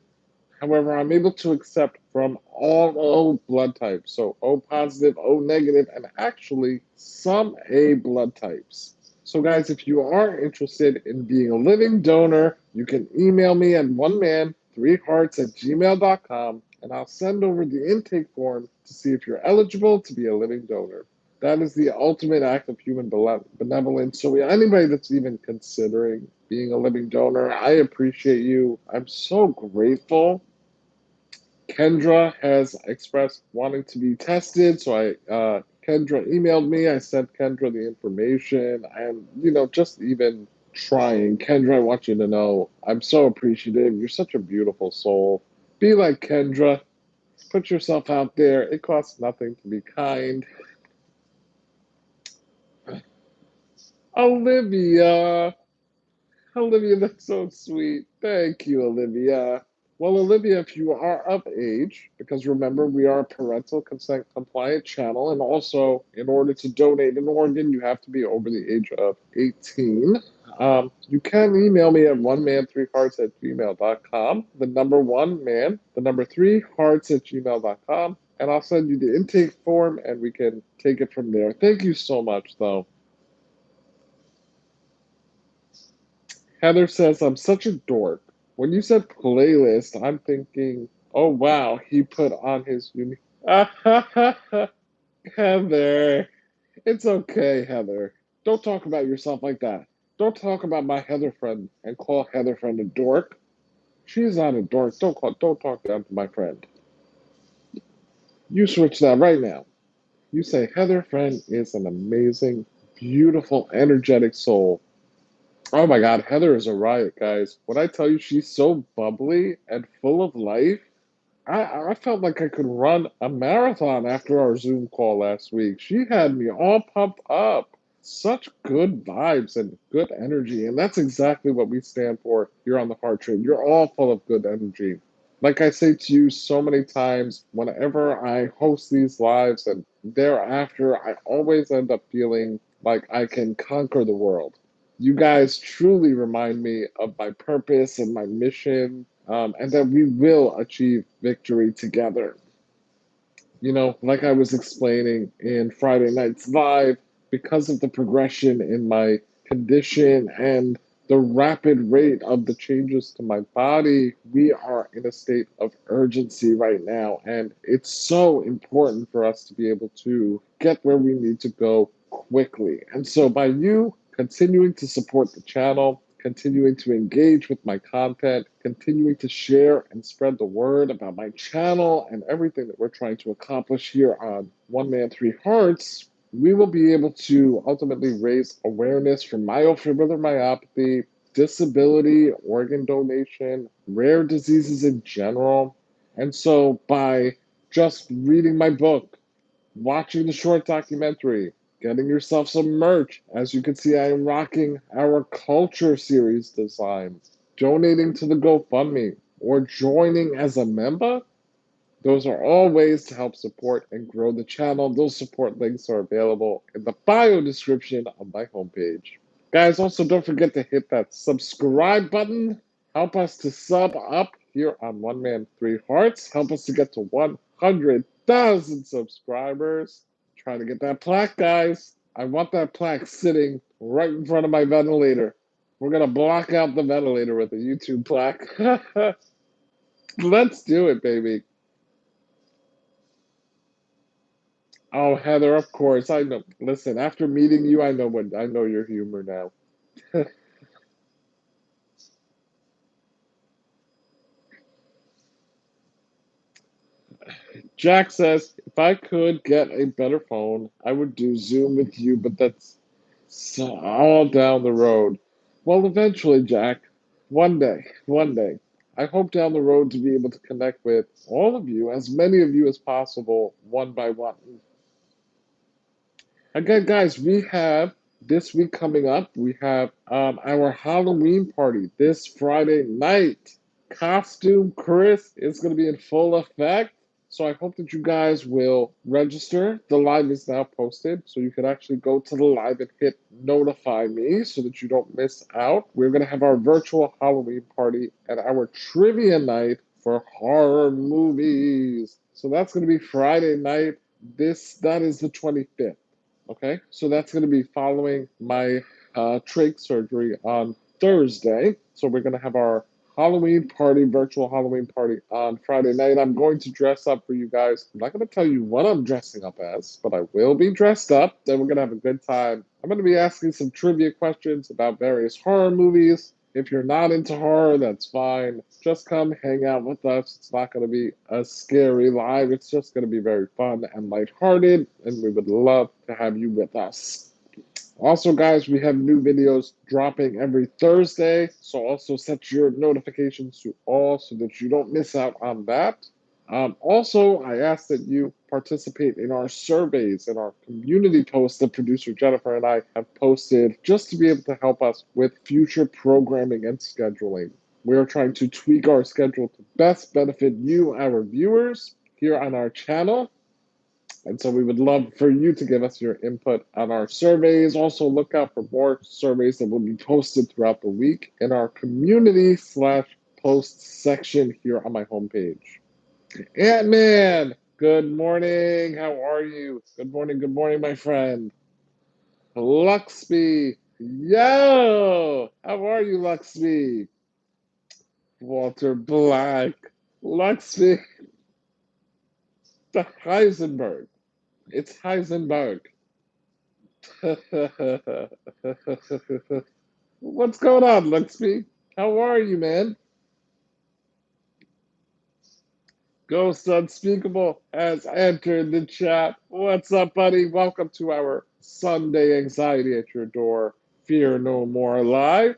However, I'm able to accept from all O blood types. So O positive, O negative, and actually some A blood types. So, guys, if you are interested in being a living donor, you can email me at oneman3hearts@gmail.com and I'll send over the intake form to see if you're eligible to be a living donor. That is the ultimate act of human benevolence. So, anybody that's even considering being a living donor, I appreciate you. I'm so grateful. Kendra has expressed wanting to be tested, so Kendra emailed me. I sent Kendra the information, and just even trying. Kendra, I want you to know I'm so appreciative. You're such a beautiful soul. Be like Kendra. Put yourself out there. It costs nothing to be kind. Olivia. Olivia, that's so sweet. Thank you, Olivia. Well, Olivia, if you are of age, because remember, we are a parental consent compliant channel, and also in order to donate an organ, you have to be over the age of 18. You can email me at oneman3hearts@gmail.com, the number one man, the number three hearts@gmail.com, and I'll send you the intake form and we can take it from there. Thank you so much, though. Heather says, I'm such a dork. When you said playlist, I'm thinking, oh wow, he put on his unique. Heather, it's okay, Heather. Don't talk about yourself like that. Don't talk about my Heather friend and call Heather friend a dork. She's not a dork. Don't talk down to my friend. You switch that right now. You say Heather friend is an amazing, beautiful, energetic soul. Oh my God, Heather is a riot, guys. When I tell you she's so bubbly and full of life, I felt like I could run a marathon after our Zoom call last week. She had me all pumped up. such good vibes and good energy. And that's exactly what we stand for here on the Heart Trade. You're all full of good energy. Like I say to you so many times, whenever I host these lives and thereafter, I always end up feeling like I can conquer the world. You guys truly remind me of my purpose and my mission, and that we will achieve victory together. Like I was explaining in Friday Night's Live, because of the progression in my condition and the rapid rate of the changes to my body, we are in a state of urgency right now. And it's so important for us to be able to get where we need to go quickly. And so, by you continuing to support the channel, continuing to engage with my content, continuing to share and spread the word about my channel and everything that we're trying to accomplish here on One Man, Three Hearts, we will be able to ultimately raise awareness for myofibrillary disability, organ donation, rare diseases in general. And so by just reading my book, watching the short documentary, getting yourself some merch. As you can see, I am rocking our culture series design, donating to the GoFundMe, or joining as a member. Those are all ways to help support and grow the channel. Those support links are available in the bio description of my homepage. Guys, also don't forget to hit that subscribe button. Help us to sub up here on One Man, Three Hearts. Help us to get to 100,000 subscribers. Trying to get that plaque, guys. I want that plaque sitting right in front of my ventilator. We're going to block out the ventilator with a YouTube plaque. Let's do it, baby. Oh, Heather, of course. I know. Listen, after meeting you, I know your humor now. Jack says, if I could get a better phone, I would do Zoom with you, but that's all down the road. Well, eventually, Jack, one day, I hope down the road to be able to connect with all of you, as many of you as possible, one by one. Again, guys, we have this week coming up, we have our Halloween party this Friday night. Costume Chris is going to be in full effect. So I hope that you guys will register. The live is now posted, so you can actually go to the live and hit notify me so that you don't miss out. We're going to have our virtual Halloween party and our trivia night for horror movies. So that's going to be Friday night. That is the 25th. Okay, so that's going to be following my trach surgery on Thursday. So we're going to have our Halloween party, virtual Halloween party on Friday night. I'm going to dress up for you guys. I'm not going to tell you what I'm dressing up as, but I will be dressed up. Then we're going to have a good time. I'm going to be asking some trivia questions about various horror movies. If you're not into horror, that's fine. Just come hang out with us. It's not going to be a scary live. It's just going to be very fun and lighthearted, and we would love to have you with us. Also, guys, we have new videos dropping every Thursday, so also set your notifications to all so that you don't miss out on that. Also, I ask that you participate in our surveys and our community posts that producer Jennifer and I have posted just to be able to help us with future programming and scheduling. We are trying to tweak our schedule to best benefit you, our viewers, here on our channel. And so we would love for you to give us your input on our surveys. Also, look out for more surveys that will be posted throughout the week in our community/post section here on my homepage. Ant-Man, good morning. How are you? Good morning, my friend. Luxby, yo, how are you, Luxby? Walter Black, Luxby, the Heisenberg. It's Heisenberg. What's going on, Luxby? How are you, man? Ghost Unspeakable has entered the chat. What's up, buddy? Welcome to our Sunday Anxiety at Your Door, Fear No More Live,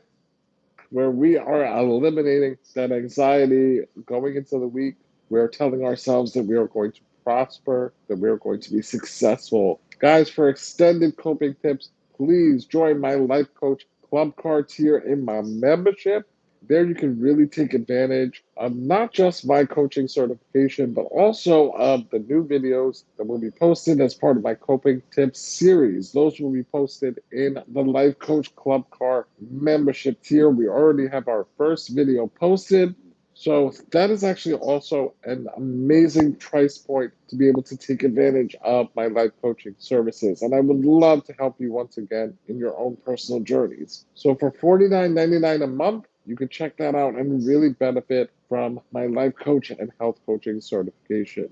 where we are eliminating that anxiety going into the week. We are telling ourselves that we are going to prosper, that we are going to be successful. Guys, for extended coping tips, please join my Life Coach Club Card tier in my membership. There you can really take advantage of not just my coaching certification, but also of the new videos that will be posted as part of my coping tips series. Those will be posted in the Life Coach Club Card membership tier. We already have our first video posted. So that is actually also an amazing price point to be able to take advantage of my life coaching services. And I would love to help you once again in your own personal journeys. So for $49.99 a month, you can check that out and really benefit from my life coach and health coaching certification.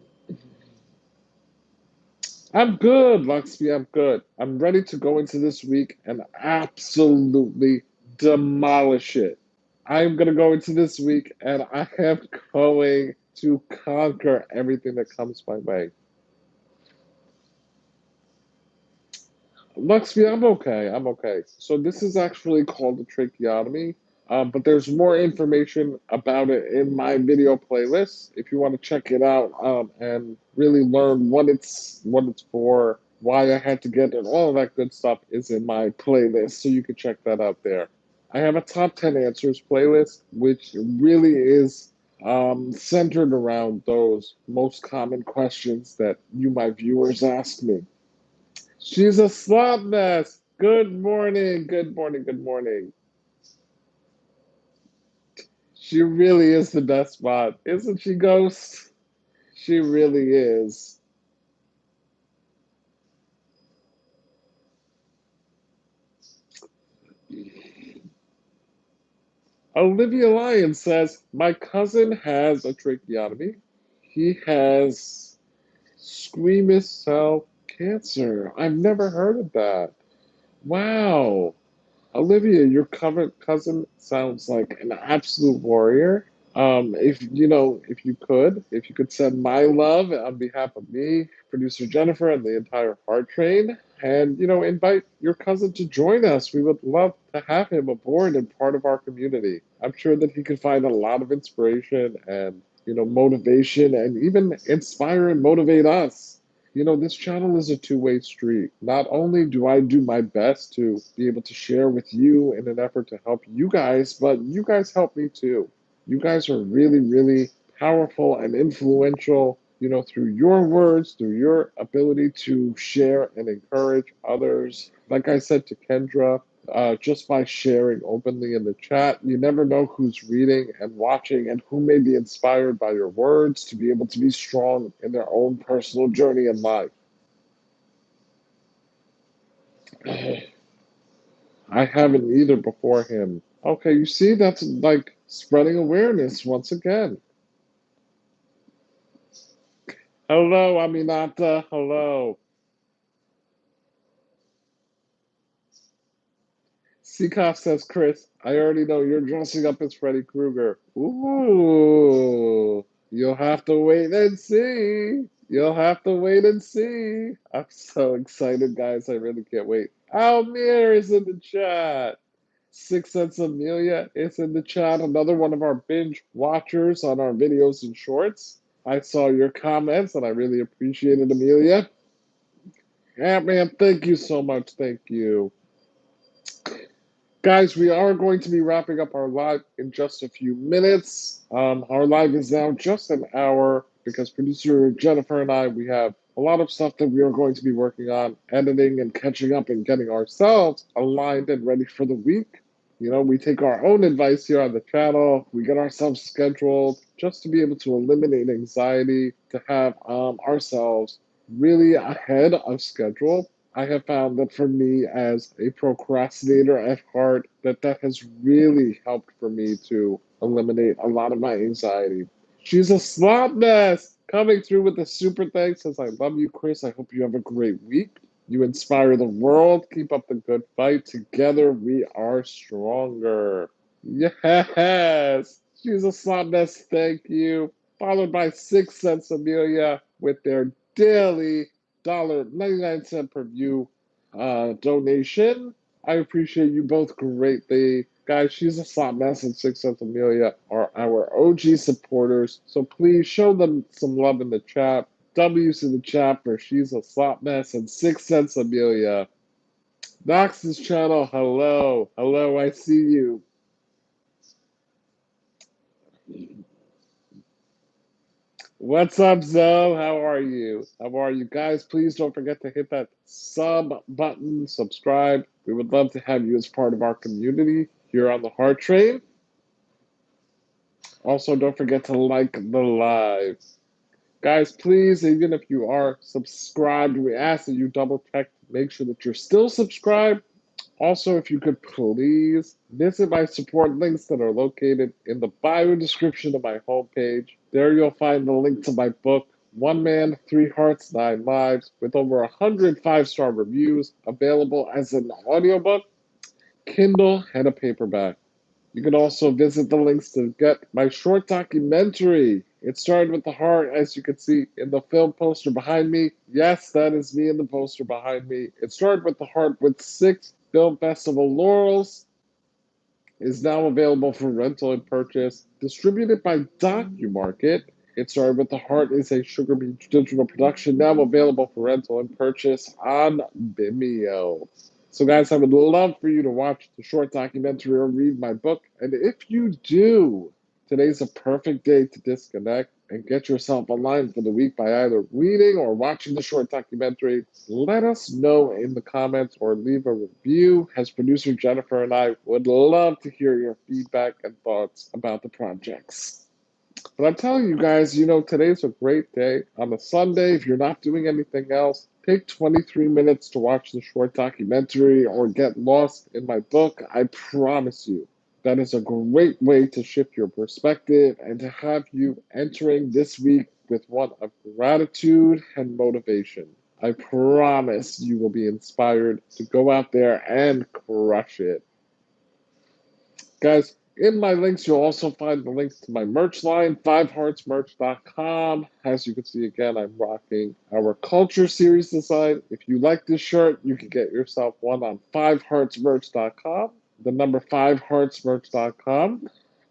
I'm good, Luxby. I'm good. I'm ready to go into this week and absolutely demolish it. I'm going to go into this week and I am going to conquer everything that comes my way. Luxby, I'm okay. I'm okay. So this is actually called a tracheotomy, but there's more information about it in my video playlist. If you want to check it out and really learn what it's for, why I had to get it, all of that good stuff is in my playlist, so you can check that out there. I have a top 10 answers playlist, which really is centered around those most common questions that you, my viewers, ask me. She's a slot mess. Good morning, good morning, good morning. She really is the best spot, isn't she, Ghost? She really is. Olivia Lyon says, my cousin has a tracheotomy. He has squamous cell cancer. I've never heard of that. Wow. Olivia, your cousin sounds like an absolute warrior. If you could send my love on behalf of me, producer Jennifer, and the entire Heart Train, and invite your cousin to join us. We would love to have him aboard and part of our community. I'm sure that he could find a lot of inspiration and motivation, and even inspire and motivate us. This channel is a two-way street. Not only do I do my best to be able to share with you in an effort to help you guys, but you guys help me too. You guys are really, really powerful and influential, through your words, through your ability to share and encourage others. Like I said to Kendra, just by sharing openly in the chat, you never know who's reading and watching and who may be inspired by your words to be able to be strong in their own personal journey in life. I haven't either before him. Okay, you see, that's like spreading awareness once again. Hello, Aminata. Hello. Seacock says, Chris, I already know you're dressing up as Freddy Krueger. Ooh, you'll have to wait and see. You'll have to wait and see. I'm so excited, guys. I really can't wait. Almir is in the chat. Six Cents Amelia is in the chat. Another one of our binge watchers on our videos and shorts. I saw your comments and I really appreciate it, Amelia. Yeah, man, thank you so much. Thank you. Guys, we are going to be wrapping up our live in just a few minutes. Our live is now just an hour because producer Jennifer and I, we have a lot of stuff that we are going to be working on, editing and catching up and getting ourselves aligned and ready for the week. We take our own advice here on the channel. We get ourselves scheduled just to be able to eliminate anxiety, to have ourselves really ahead of schedule. I have found that for me as a procrastinator at heart, that has really helped for me to eliminate a lot of my anxiety. She's a slot mess coming through with a super thanks. Says, I love you, Chris. I hope you have a great week. You inspire the world. Keep up the good fight. Together we are stronger. Yes. She's a slot mess. Thank you. Followed by 6 Cents Amelia with their daily $1.99 per view donation. I appreciate you both greatly. Guys, she's a slot mess and 6 Cents Amelia are our OG supporters. So please show them some love in the chat. W's in the chat for she's a slot mess and 6 Cents Amelia. Knox's channel, hello. Hello, I see you. What's up, Zoe? How are you? How are you guys? Please don't forget to hit that sub button, subscribe. We would love to have you as part of our community here on the Heart Train. Also, don't forget to like the live. Guys, please, even if you are subscribed, we ask that you double check, make sure that you're still subscribed. Also, if you could please visit my support links that are located in the bio description of my homepage. There you'll find the link to my book, One Man, Three Hearts, Nine Lives, with over 100 five-star reviews, available as an audiobook, Kindle, and a paperback. You can also visit the links to get my short documentary. It started with the heart, as you can see in the film poster behind me. Yes, that is me in the poster behind me. It started with the heart with 6 film festival laurels. Is now available for rental and purchase. Distributed by DocuMarket. It started with the heart is a Sugar Beach digital production, now available for rental and purchase on Vimeo. So, guys, I would love for you to watch the short documentary or read my book. And if you do, today's a perfect day to disconnect and get yourself online for the week by either reading or watching the short documentary. Let us know in the comments or leave a review, as producer Jennifer and I would love to hear your feedback and thoughts about the projects. But I'm telling you guys, today's a great day. On a Sunday, if you're not doing anything else, take 23 minutes to watch the short documentary or get lost in my book. I promise you, that is a great way to shift your perspective and to have you entering this week with one of gratitude and motivation. I promise you will be inspired to go out there and crush it. Guys, in my links, you'll also find the links to my merch line, fiveheartsmerch.com. As you can see, again, I'm rocking our culture series design. If you like this shirt, you can get yourself one on fiveheartsmerch.com, the number fiveheartsmerch.com.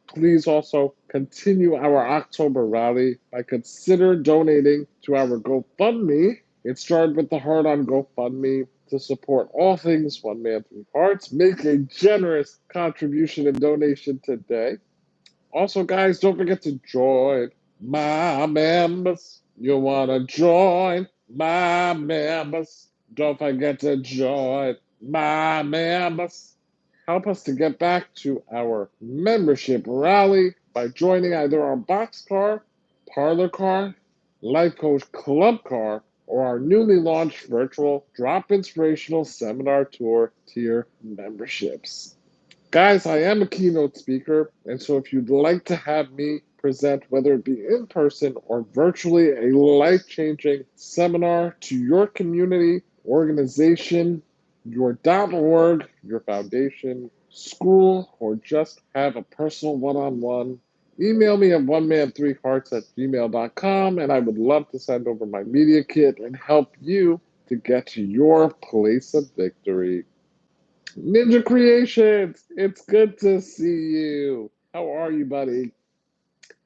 Please also continue our October rally by consider donating to our GoFundMe. It started with the heart on GoFundMe to support all things One Man Three Hearts. Make a generous contribution and donation today. Also, guys, don't forget to join my members. You want to join my members? Don't forget to join my members. Help us to get back to our membership rally by joining either our boxcar, parlor car, life coach club car, or our newly launched virtual drop inspirational seminar tour tier memberships. Guys, I am a keynote speaker, and so if you'd like to have me present, whether it be in person or virtually, a life changing seminar to your community, organization, your .org, your foundation, school, or just have a personal one on one, email me at oneman3hearts at gmail.com, and I would love to send over my media kit and help you to get to your place of victory. Ninja Creations, it's good to see you. How are you, buddy?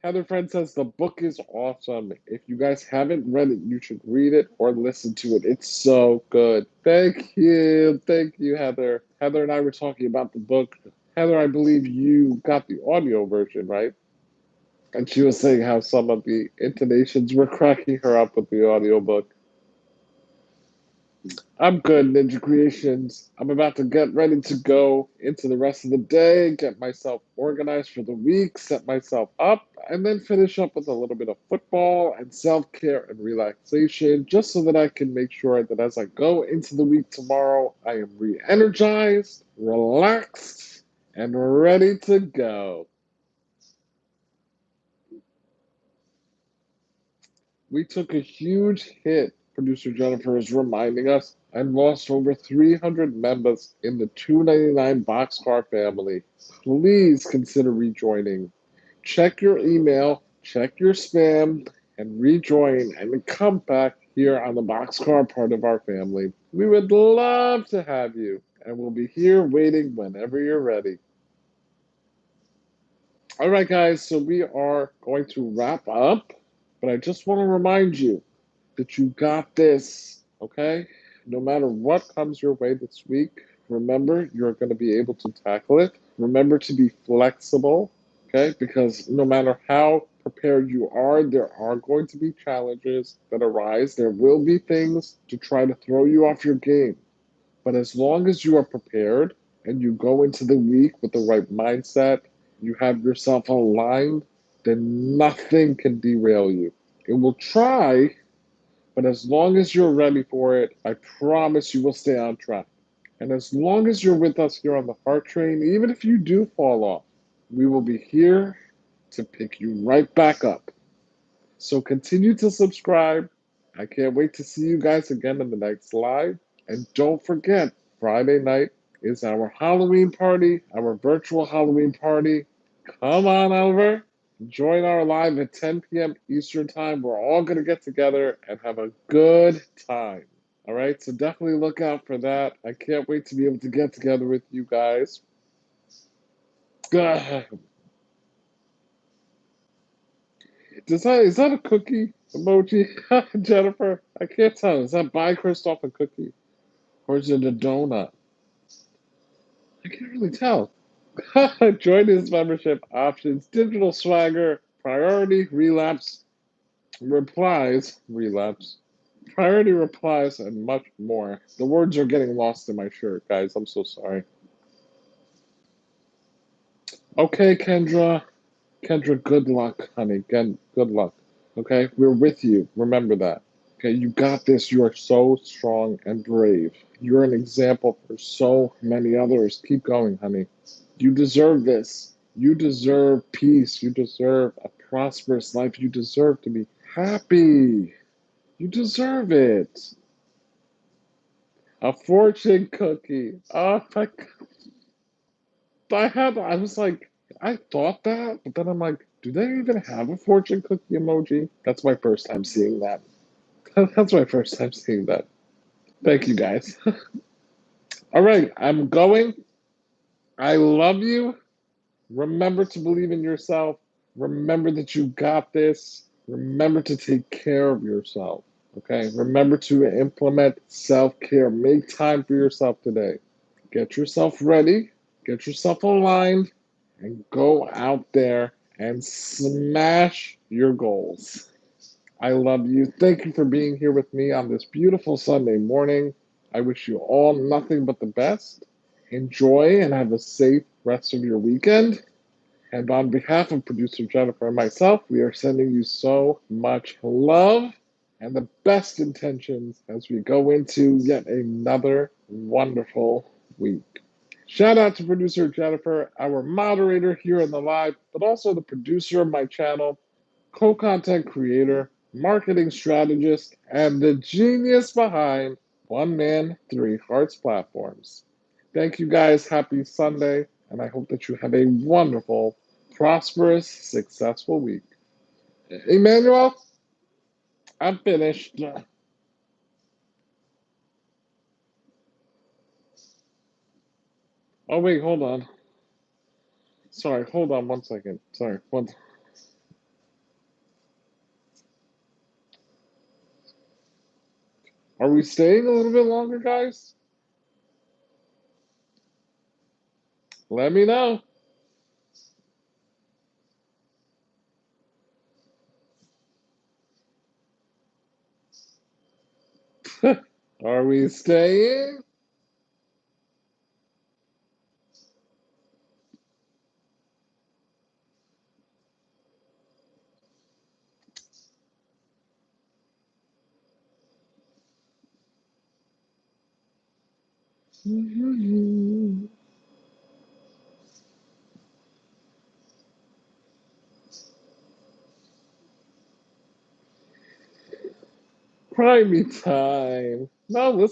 Heather Friend says the book is awesome. If you guys haven't read it, you should read it or listen to it. It's so good. Thank you. Thank you, Heather. Heather and I were talking about the book. Heather, I believe you got the audio version, right? And she was saying how some of the intonations were cracking her up with the audiobook. I'm good, Ninja Creations. I'm about to get ready to go into the rest of the day, get myself organized for the week, set myself up, and then finish up with a little bit of football and self care and relaxation, just so that I can make sure that as I go into the week tomorrow, I am re energized, relaxed, and ready to go. We took a huge hit, producer Jennifer is reminding us, and lost over 300 members in the 299 Boxcar family. Please consider rejoining. Check your email, check your spam, and rejoin and come back here on the Boxcar part of our family. We would love to have you, and we'll be here waiting whenever you're ready. All right, guys, so we are going to wrap up, but I just want to remind you that you got this, okay? No matter what comes your way this week, remember you're going to be able to tackle it. Remember to be flexible, okay? Because no matter how prepared you are, there are going to be challenges that arise. There will be things to try to throw you off your game. But as long as you are prepared and you go into the week with the right mindset, you have yourself aligned, then nothing can derail you. It will try, but as long as you're ready for it, I promise you will stay on track. And as long as you're with us here on the Heart Train, even if you do fall off, we will be here to pick you right back up. So continue to subscribe. I can't wait to see you guys again in the next live. And don't forget, Friday night is our Halloween party, our virtual Halloween party. Come on over. Join our live at 10 p.m. Eastern Time. We're all going to get together and have a good time. All right, so definitely look out for that. I can't wait to be able to get together with you guys. Is that a cookie emoji, Jennifer? I can't tell. Is that by Christoph a cookie? Or is it a donut? I can't really tell. Join his membership options, digital swagger, priority relapse, relapse, priority replies, and much more. The words are getting lost in my shirt, guys. I'm so sorry. Okay, Kendra. Kendra, good luck, honey. Again, good luck. Okay? We're with you. Remember that. Okay, you got this. You are so strong and brave. You're an example for so many others. Keep going, honey. You deserve this. You deserve peace. You deserve a prosperous life. You deserve to be happy. You deserve it. A fortune cookie. Oh my God. I was like, I thought that, but then I'm like, do they even have a fortune cookie emoji? That's my first time seeing that. That's my first time seeing that. Thank you guys. All right, I'm going. I love you. Remember to believe in yourself. Remember that you got this. Remember to take care of yourself. Okay. Remember to implement self care. Make time for yourself today. Get yourself ready. Get yourself aligned and go out there and smash your goals. I love you. Thank you for being here with me on this beautiful Sunday morning. I wish you all nothing but the best. Enjoy and have a safe rest of your weekend. And on behalf of producer Jennifer and myself, we are sending you so much love and the best intentions as we go into yet another wonderful week. Shout out to producer Jennifer, our moderator here in the live, but also the producer of my channel, co-content creator, marketing strategist, and the genius behind One Man, Three Hearts Platforms. Thank you guys. Happy Sunday, and I hope that you have a wonderful, prosperous, successful week. Emmanuel, I'm finished. Oh, wait, hold on. Sorry, hold on one second. Sorry. Are we staying a little bit longer, guys? Let me know. Are we staying? Cry me time. No,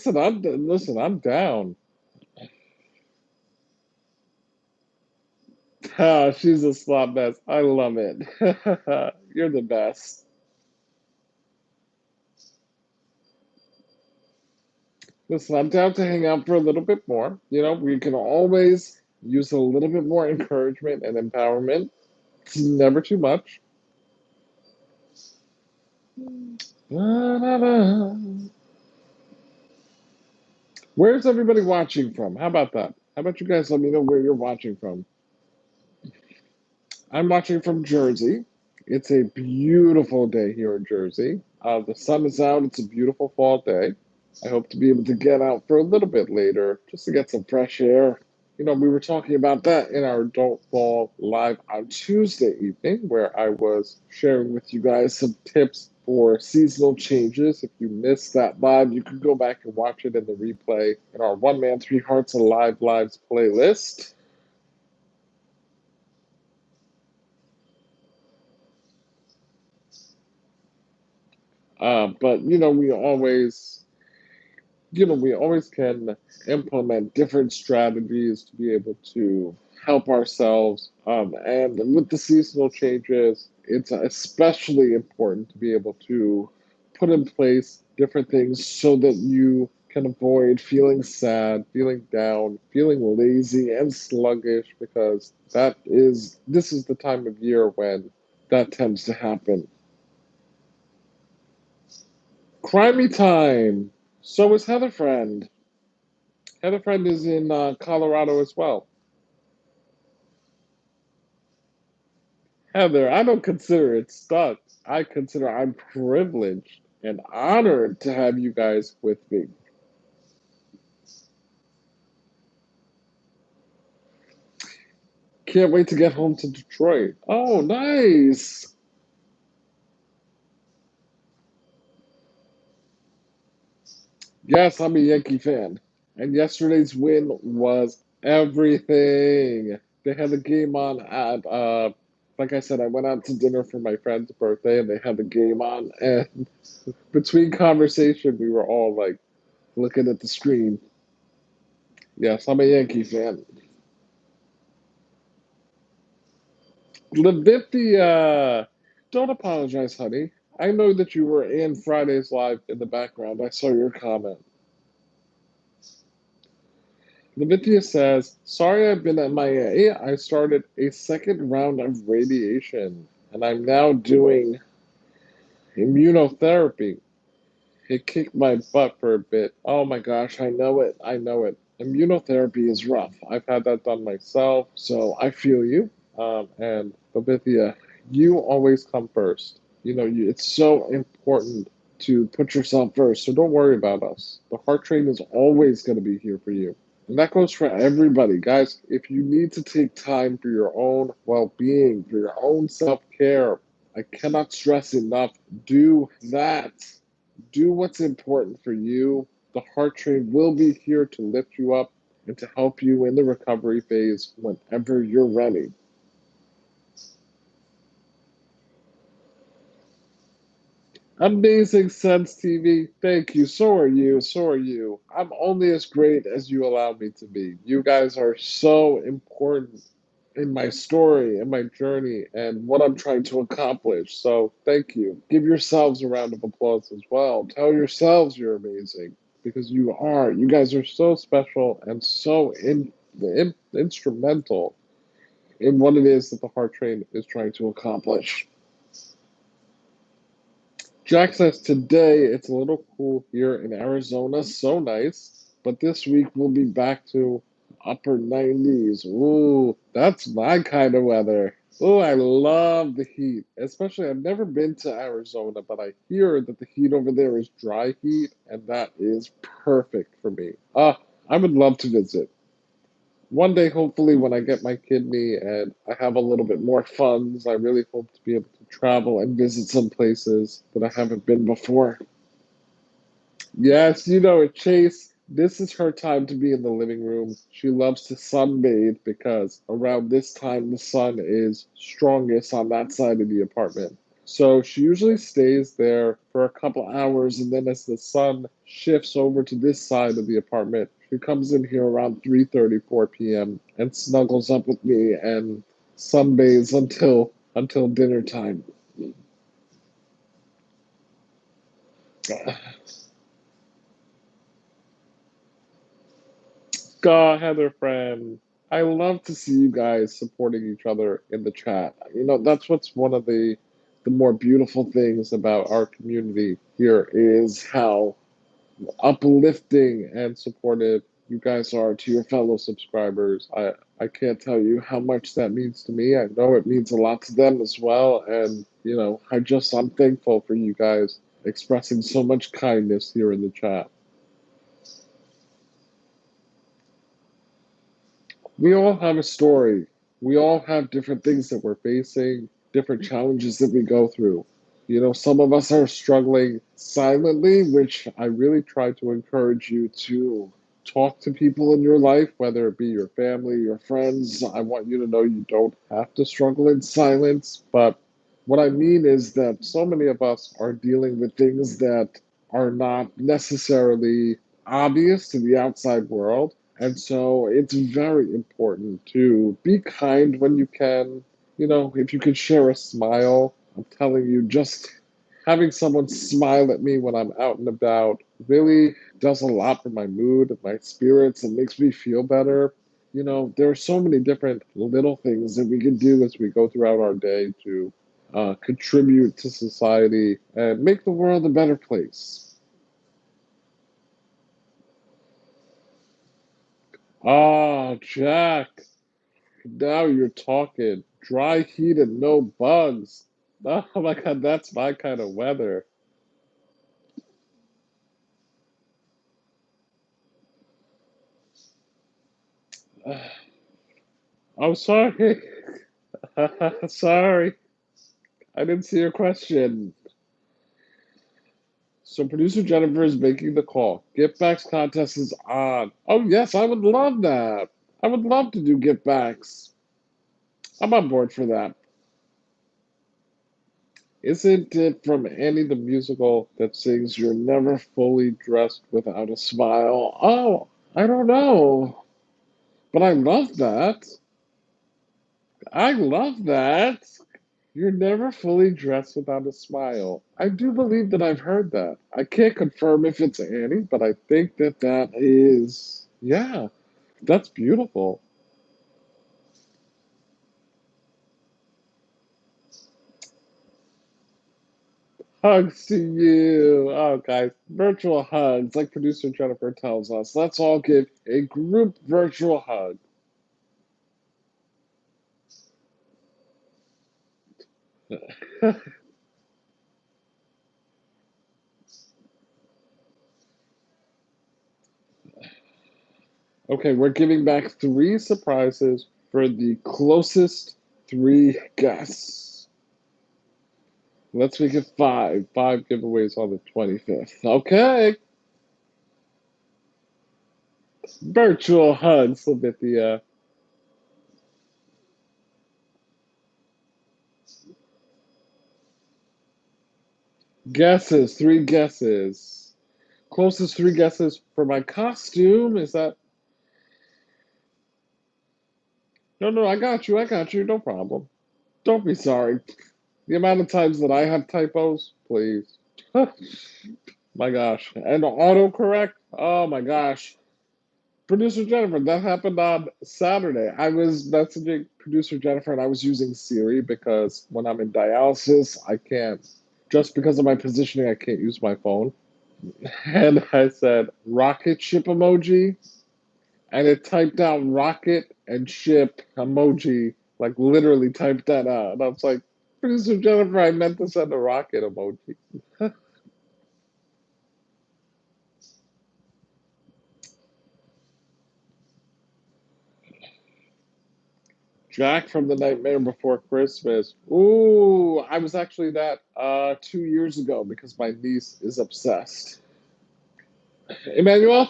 I'm down. Ah, she's a slot mess. I love it. You're the best. Listen, I'm down to hang out for a little bit more. You know, we can always use a little bit more encouragement and empowerment. It's never too much. Where's everybody watching from? How about that? How about you guys let me know where you're watching from? I'm watching from Jersey. It's a beautiful day here in Jersey. The sun is out. It's a beautiful fall day. I hope to be able to get out for a little bit later just to get some fresh air. We were talking about that in our Adult Fall live on Tuesday evening, where I was sharing with you guys some tips for seasonal changes. If you missed that live, you can go back and watch it in the replay in our One Man, Three Hearts Alive Lives playlist. But we always can implement different strategies to be able to help ourselves. And with the seasonal changes, it's especially important to be able to put in place different things so that you can avoid feeling sad, feeling down, feeling lazy and sluggish, because this is the time of year when that tends to happen. Crimey time. So is Heather Friend. Heather Friend is in Colorado as well. Heather, I don't consider it stuck. I consider I'm privileged and honored to have you guys with me. Can't wait to get home to Detroit. Oh, nice. Yes, I'm a Yankee fan. And yesterday's win was everything. They had the game on like I said, I went out to dinner for my friend's birthday and they had the game on. And between conversation, we were all like looking at the screen. Yes, I'm a Yankee fan. Levithia, don't apologize, honey. I know that you were in Friday's Live in the background. I saw your comment. Levithia says, sorry I've been at MIA. I started a second round of radiation, and I'm now doing immunotherapy. It kicked my butt for a bit. Oh my gosh, I know it. I know it. Immunotherapy is rough. I've had that done myself, so I feel you. And Babithia, you always come first. It's so important to put yourself first. So don't worry about us. The heart train is always going to be here for you. And that goes for everybody. Guys, if you need to take time for your own well being, for your own self care, I cannot stress enough, do that. Do what's important for you. The heart train will be here to lift you up and to help you in the recovery phase whenever you're ready. Amazing Sense TV. Thank you. So are you. So are you. I'm only as great as you allow me to be. You guys are so important in my story and my journey and what I'm trying to accomplish. So thank you. Give yourselves a round of applause as well. Tell yourselves you're amazing because you are. You guys are so special and so instrumental in what it is that the Heart Train is trying to accomplish. Jack says today it's a little cool here in Arizona, so nice. But this week we'll be back to upper 90s. Ooh, that's my kind of weather. Oh, I love the heat. Especially, I've never been to Arizona, but I hear that the heat over there is dry heat, and that is perfect for me. I would love to visit. One day, hopefully, when I get my kidney and I have a little bit more funds, I really hope to be able to travel and visit some places that I haven't been before. Yes, Chase, this is her time to be in the living room. She loves to sunbathe because around this time the sun is strongest on that side of the apartment. So she usually stays there for a couple hours, and then as the sun shifts over to this side of the apartment, she comes in here around 3:30, 4 p.m. and snuggles up with me and sunbathes until dinner time. God, Heather friend. I love to see you guys supporting each other in the chat. That's what's one of the more beautiful things about our community here is how uplifting and supportive you guys are to your fellow subscribers. I can't tell you how much that means to me. I know it means a lot to them as well. And, I'm thankful for you guys expressing so much kindness here in the chat. We all have a story. We all have different things that we're facing, different challenges that we go through. Some of us are struggling silently, which I really try to encourage you to talk to people in your life, whether it be your family, your friends. I want you to know you don't have to struggle in silence. But what I mean is that so many of us are dealing with things that are not necessarily obvious to the outside world. And so it's very important to be kind when you can. If you could share a smile, I'm telling you, just having someone smile at me when I'm out and about really does a lot for my mood and my spirits and makes me feel better. There are so many different little things that we can do as we go throughout our day to contribute to society and make the world a better place. Ah, Jack, now you're talking. Dry heat and no bugs. Oh my God, that's my kind of weather. I'm sorry. Sorry. I didn't see your question. So producer Jennifer is making the call. Gift backs contest is on. Oh yes, I would love that. I would love to do gift backs. I'm on board for that. Isn't it from Annie the musical that sings "You're never fully dressed without a smile"? Oh, I don't know, but I love that. I love that. You're never fully dressed without a smile. I do believe that I've heard that. I can't confirm if it's Annie, but I think that that is, yeah, that's beautiful. Hugs to you. Oh, guys, virtual hugs, like producer Jennifer tells us. Let's all give a group virtual hug. Okay, we're giving back 3 surprises for the closest 3 guests. Let's make it five. 5 giveaways on the 25th. Okay. Virtual hugs, Savithia. Guesses, 3 guesses. Closest 3 guesses for my costume. Is that. No, no, I got you. I got you. No problem. Don't be sorry. The amount of times that I have typos, please. My gosh. And autocorrect. Oh my gosh. Producer Jennifer, that happened on Saturday. I was messaging producer Jennifer and I was using Siri because when I'm in dialysis, I can't, just because of my positioning, I can't use my phone. And I said, rocket ship emoji. And it typed out rocket and ship emoji, like literally typed that out. And I was like, producer Jennifer, I meant to send a rocket emoji. Jack from the Nightmare Before Christmas. Ooh, I was actually that 2 years ago because my niece is obsessed. Emmanuel,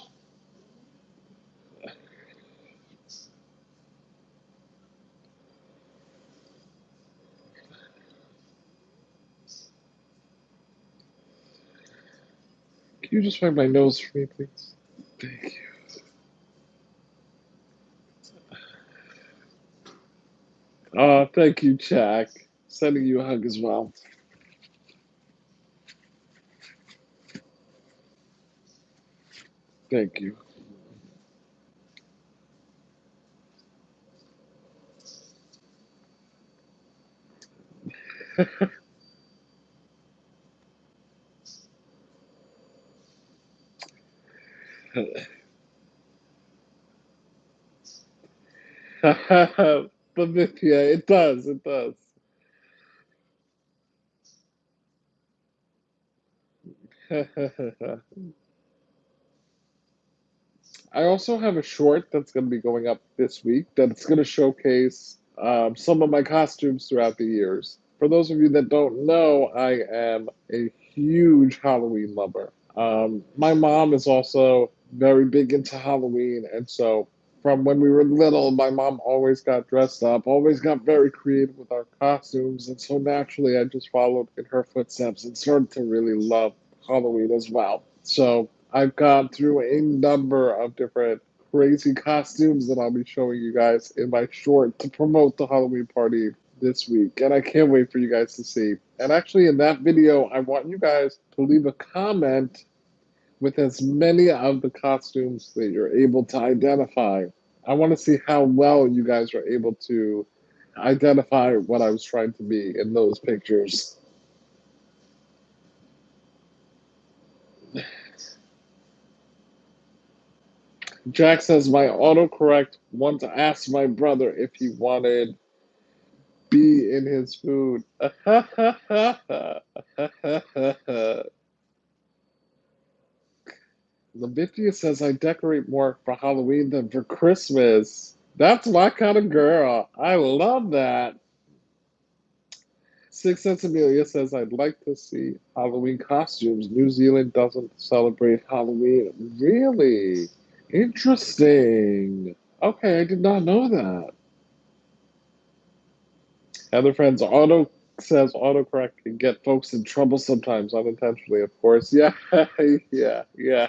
can you just wipe my nose for me, please? Thank you. Thank you, Jack. Sending you a hug as well. Thank you. But yeah, it does. It does. I also have a short that's going to be going up this week that's going to showcase some of my costumes throughout the years. For those of you that don't know, I am a huge Halloween lover. My mom is also very big into Halloween, and so from when we were little, my mom always got dressed up, always got very creative with our costumes, and so naturally I just followed in her footsteps and started to really love Halloween as well. So I've gone through a number of different crazy costumes that I'll be showing you guys in my short to promote the Halloween party this week. And I can't wait for you guys to see. And actually, in that video, I want you guys to leave a comment with as many of the costumes that you're able to identify. I want to see how well you guys are able to identify what I was trying to be in those pictures. Jack says my autocorrect once asked my brother if he wanted bee in his food. Labithia says I decorate more for Halloween than for Christmas. That's my kind of girl. I love that. Six Sense Amelia says I'd like to see Halloween costumes. New Zealand doesn't celebrate Halloween. Really? Interesting. Okay, I did not know that. Other friends, auto says autocorrect can get folks in trouble sometimes, unintentionally, of course. Yeah, yeah, yeah.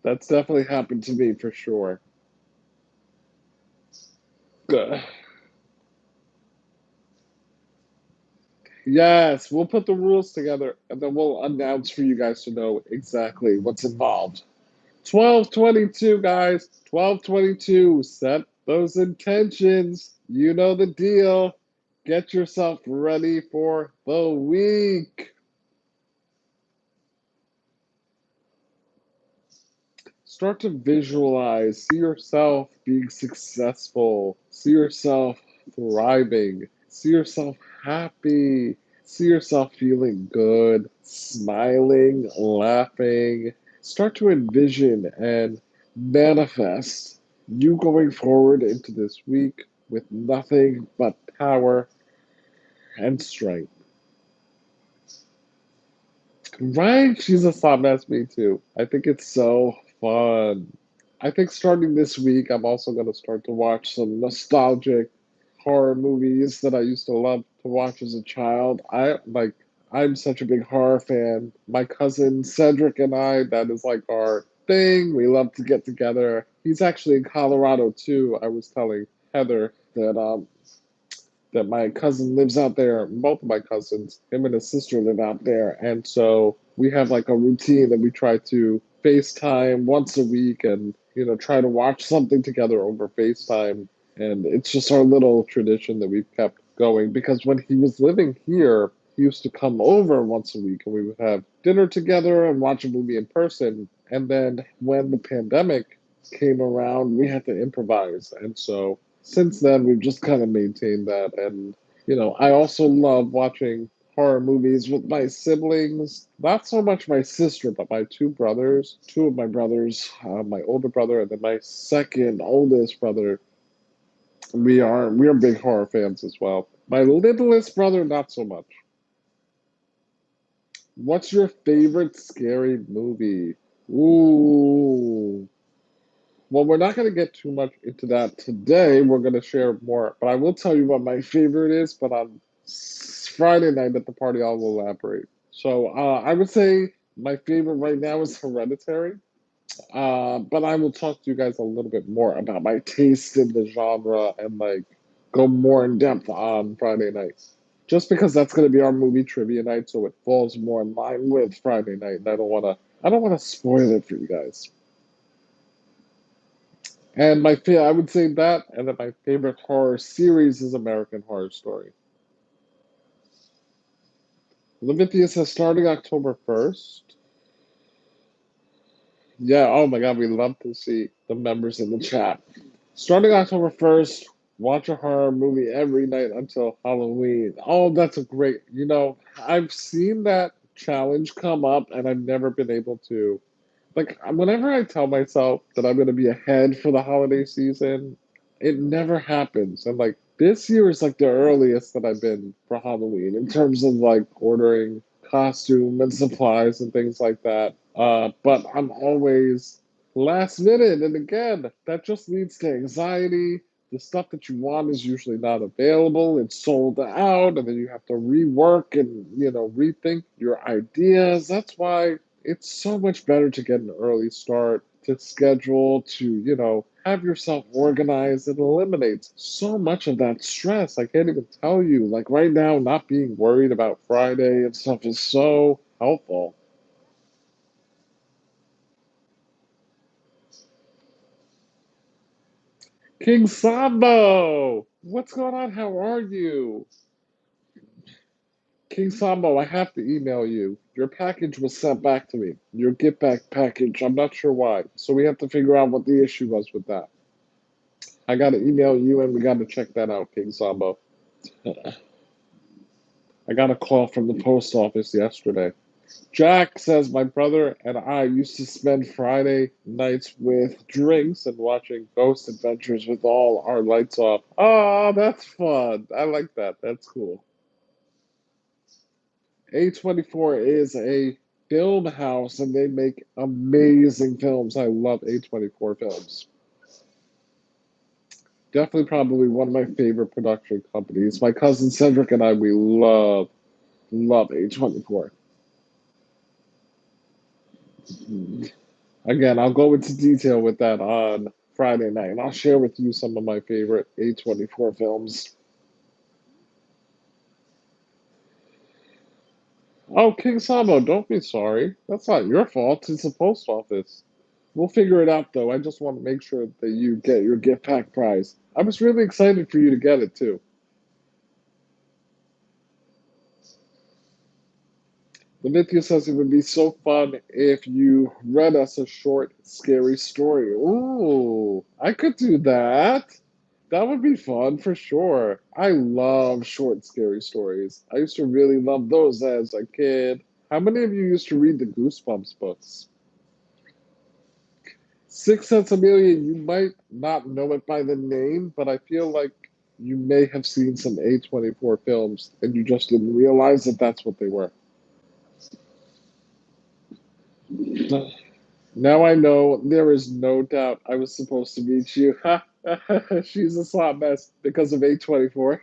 That's definitely happened to me for sure. Good. Yes, we'll put the rules together and then we'll announce for you guys to know exactly what's involved. 12:22, guys. 12:22. Set those intentions. You know the deal. Get yourself ready for the week. Start to visualize, see yourself being successful, see yourself thriving, see yourself happy, see yourself feeling good, smiling, laughing. Start to envision and manifest you going forward into this week with nothing but power and strength. Right? She's a hot mess, me too. I think it's so fun. I think starting this week, I'm also going to start to watch some nostalgic horror movies that I used to love to watch as a child. I'm such a big horror fan. My cousin Cedric and I, that is like our thing. We love to get together. He's actually in Colorado too. I was telling Heather that my cousin lives out there. Both of my cousins, him and his sister, live out there. And so we have like a routine that we try to FaceTime once a week and, try to watch something together over FaceTime. And it's just our little tradition that we've kept going because when he was living here, he used to come over once a week and we would have dinner together and watch a movie in person. And then when the pandemic came around, we had to improvise. And so since then, we've just kind of maintained that. And, I also love watching horror movies with my siblings. Not so much my sister, but my two brothers. Two of my brothers, my older brother and then my second oldest brother. We are big horror fans as well. My littlest brother, not so much. What's your favorite scary movie? Ooh. Well, we're not going to get too much into that today. We're going to share more, but I will tell you what my favorite is. But on Friday night at the party, I'll elaborate. So I would say my favorite right now is Hereditary. But I will talk to you guys a little bit more about my taste in the genre and like go more in depth on Friday night. Just because that's going to be our movie trivia night, so it falls more in line with Friday night, and I don't want to spoil it for you guys. And I would say that, and then my favorite horror series is American Horror Story. Olivia says starting October 1st. Yeah, oh my God, we love to see the members in the chat. Starting October 1st, watch a horror movie every night until Halloween. Oh, that's a great, I've seen that challenge come up and I've never been able to. Like, whenever I tell myself that I'm going to be ahead for the holiday season, it never happens. And like, this year is like the earliest that I've been for Halloween in terms of like ordering costume and supplies and things like that. But I'm always last minute. And again, that just leads to anxiety. The stuff that you want is usually not available. It's sold out, and then you have to rework and, rethink your ideas. That's why it's so much better to get an early start, to schedule, to, have yourself organized. It eliminates so much of that stress. I can't even tell you. Like right now, not being worried about Friday and stuff is so helpful. King Sambo! What's going on? How are you? King Sambo, I have to email you. Your package was sent back to me. Your get back package. I'm not sure why. So we have to figure out what the issue was with that. I got to email you and we got to check that out, King Sambo. I got a call from the post office yesterday. Jack says my brother and I used to spend Friday nights with drinks and watching Ghost Adventures with all our lights off. Oh, that's fun. I like that. That's cool. A24 is a film house and they make amazing films. I love A24 films. Definitely probably one of my favorite production companies. My cousin Cedric and I, we love A24. Again, I'll go into detail with that on Friday night, and I'll share with you some of my favorite A24 films. Oh, King Samo, don't be sorry. That's not your fault. It's the post office. We'll figure it out, though. I just want to make sure that you get your gift pack prize. I was really excited for you to get it, too. Levithia says it would be so fun if you read us a short, scary story. Ooh, I could do that. That would be fun for sure. I love short, scary stories. I used to really love those as a kid. How many of you used to read the Goosebumps books? Six Sense Amelia, you might not know it by the name, but I feel like you may have seen some A24 films and you just didn't realize that that's what they were. Now I know there is no doubt I was supposed to meet you. She's a slot mess because of A24.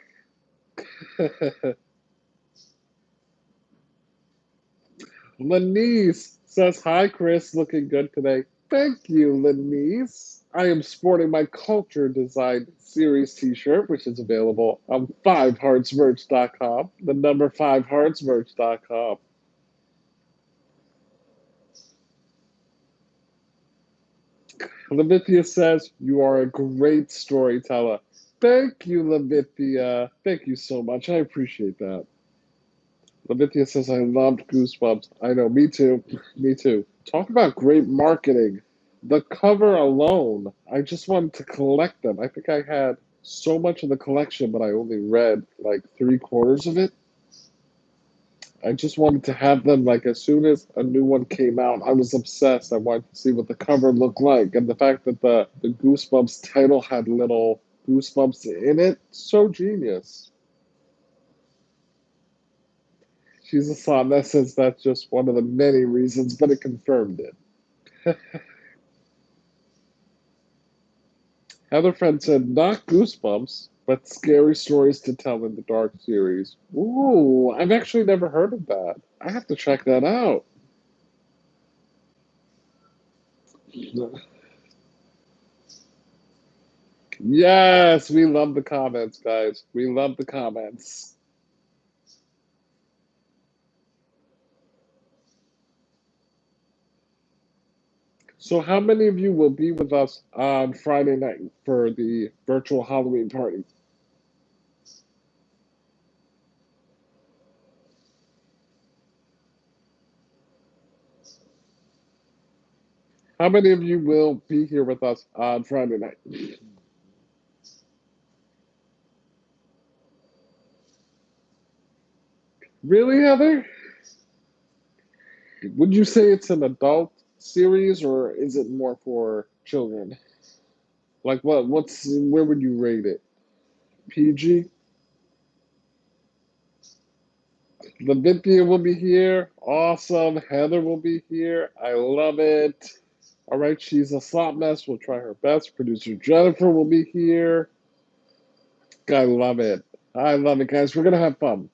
Lenise says, hi, Chris. Looking good today. Thank you, Lenise. I am sporting my Culture Design Series t shirt, which is available on 5heartsmerch.com, the number 5heartsmerch.com. Levithia says, you are a great storyteller. Thank you, Levithia. Thank you so much. I appreciate that. Levithia says, I loved Goosebumps. I know, me too. Me too. Talk about great marketing. The cover alone, I just wanted to collect them. I think I had so much of the collection, but I only read like three-quarters of it. I just wanted to have them like as soon as a new one came out. I was obsessed. I wanted to see what the cover looked like. And the fact that the Goosebumps title had little goosebumps in it, so genius. She's a song that says that's just one of the many reasons, but it confirmed it. Heather Friend said, not Goosebumps, but Scary Stories to Tell in the Dark series. Ooh, I've actually never heard of that. I have to check that out. Yes, we love the comments, guys. We love the comments. So, how many of you will be with us on Friday night for the virtual Halloween party? How many of you will be here with us on Friday night? Really, Heather? Would you say it's an adult series or is it more for children? Like where would you rate it? PG? Olympia will be here. Awesome. Heather will be here. I love it. All right, she's a slot mess. We'll try her best. Producer Jennifer will be here. I love it. I love it, guys. We're going to have fun.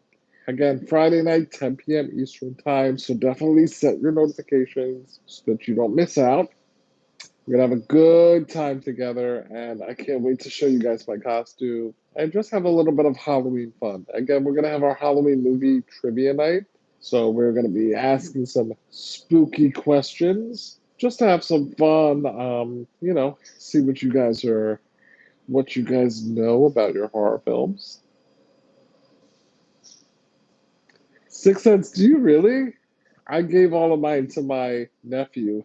Again, Friday night, 10 p.m. Eastern Time. So definitely set your notifications so that you don't miss out. We're going to have a good time together. And I can't wait to show you guys my costume and just have a little bit of Halloween fun. Again, we're going to have our Halloween movie trivia night. So we're going to be asking some spooky questions just to have some fun. See what you guys know about your horror films. Sixth Sense, do you really? I gave all of mine to my nephew.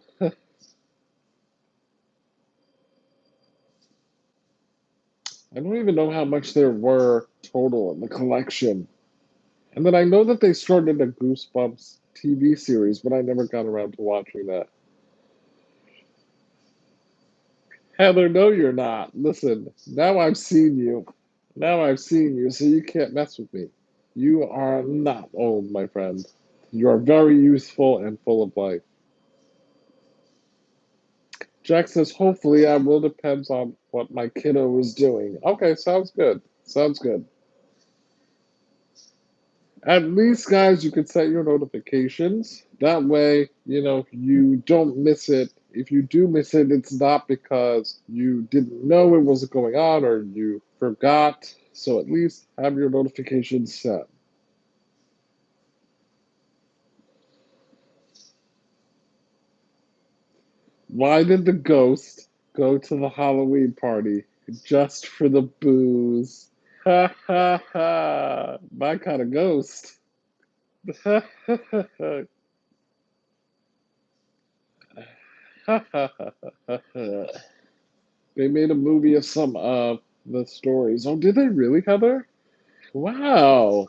I don't even know how much there were total in the collection. And then I know that they started a Goosebumps TV series, but I never got around to watching that. Heather, no, you're not. Listen, now I've seen you. Now I've seen you, so you can't mess with me. You are not old, my friend. You are very youthful and full of life. Jack says, hopefully I will depends on what my kiddo is doing. Okay, sounds good. Sounds good. At least, guys, you can set your notifications. That way, you don't miss it. If you do miss it, it's not because you didn't know it was going on or you forgot. So at least have your notifications set. Why did the ghost go to the Halloween party? Just for the booze. Ha ha ha. My kind of ghost. Ha ha ha ha. They made a movie of some of the stories. Oh, did they really, Heather? Wow.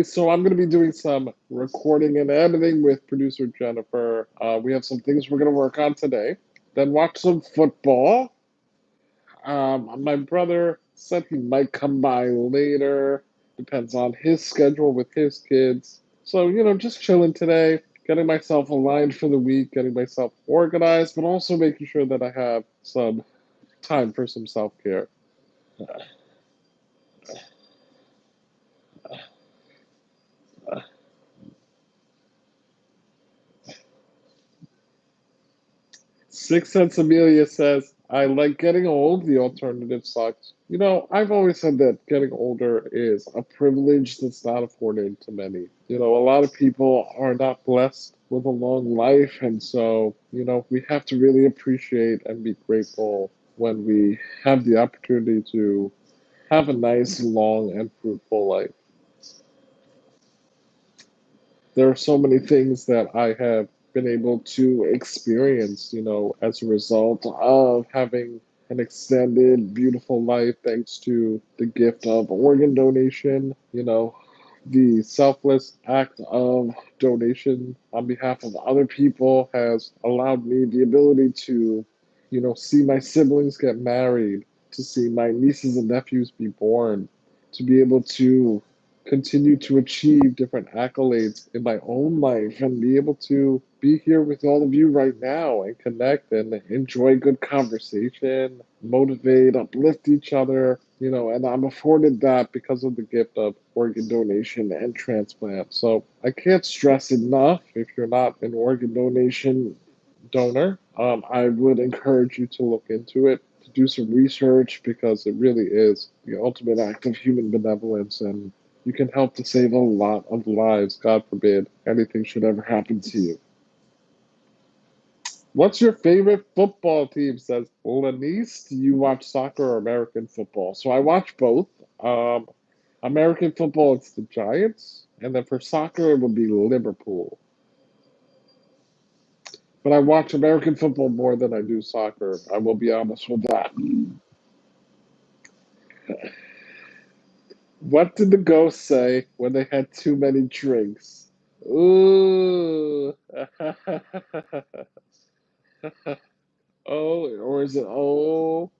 So I'm going to be doing some recording and editing with producer Jennifer. We have some things we're going to work on today. Then watch some football. My brother said he might come by later. Depends on his schedule with his kids. So, just chilling today, getting myself aligned for the week, getting myself organized, but also making sure that I have some time for some self care. Six Sense Amelia says, I like getting old. The alternative sucks. I've always said that getting older is a privilege that's not afforded to many. A lot of people are not blessed with a long life. And so, we have to really appreciate and be grateful when we have the opportunity to have a nice, long, and fruitful life. There are so many things that I have been able to experience, as a result of having an extended, beautiful life, thanks to the gift of organ donation, the selfless act of donation on behalf of other people has allowed me the ability to, see my siblings get married, to see my nieces and nephews be born, to be able to continue to achieve different accolades in my own life and be able to be here with all of you right now and connect and enjoy good conversation, motivate, uplift each other, and I'm afforded that because of the gift of organ donation and transplant. So I can't stress enough, if you're not an organ donation donor, I would encourage you to look into it, to do some research, because it really is the ultimate act of human benevolence, and you can help to save a lot of lives. God forbid anything should ever happen to you. What's your favorite football team? Says Lanice. Do you watch soccer or American football? So I watch both. Um, American football, it's the Giants, and then for soccer, it would be Liverpool. But I watch American football more than I do soccer. I will be honest with that. What did the ghost say when they had too many drinks? Ooh. Oh, or is it oh?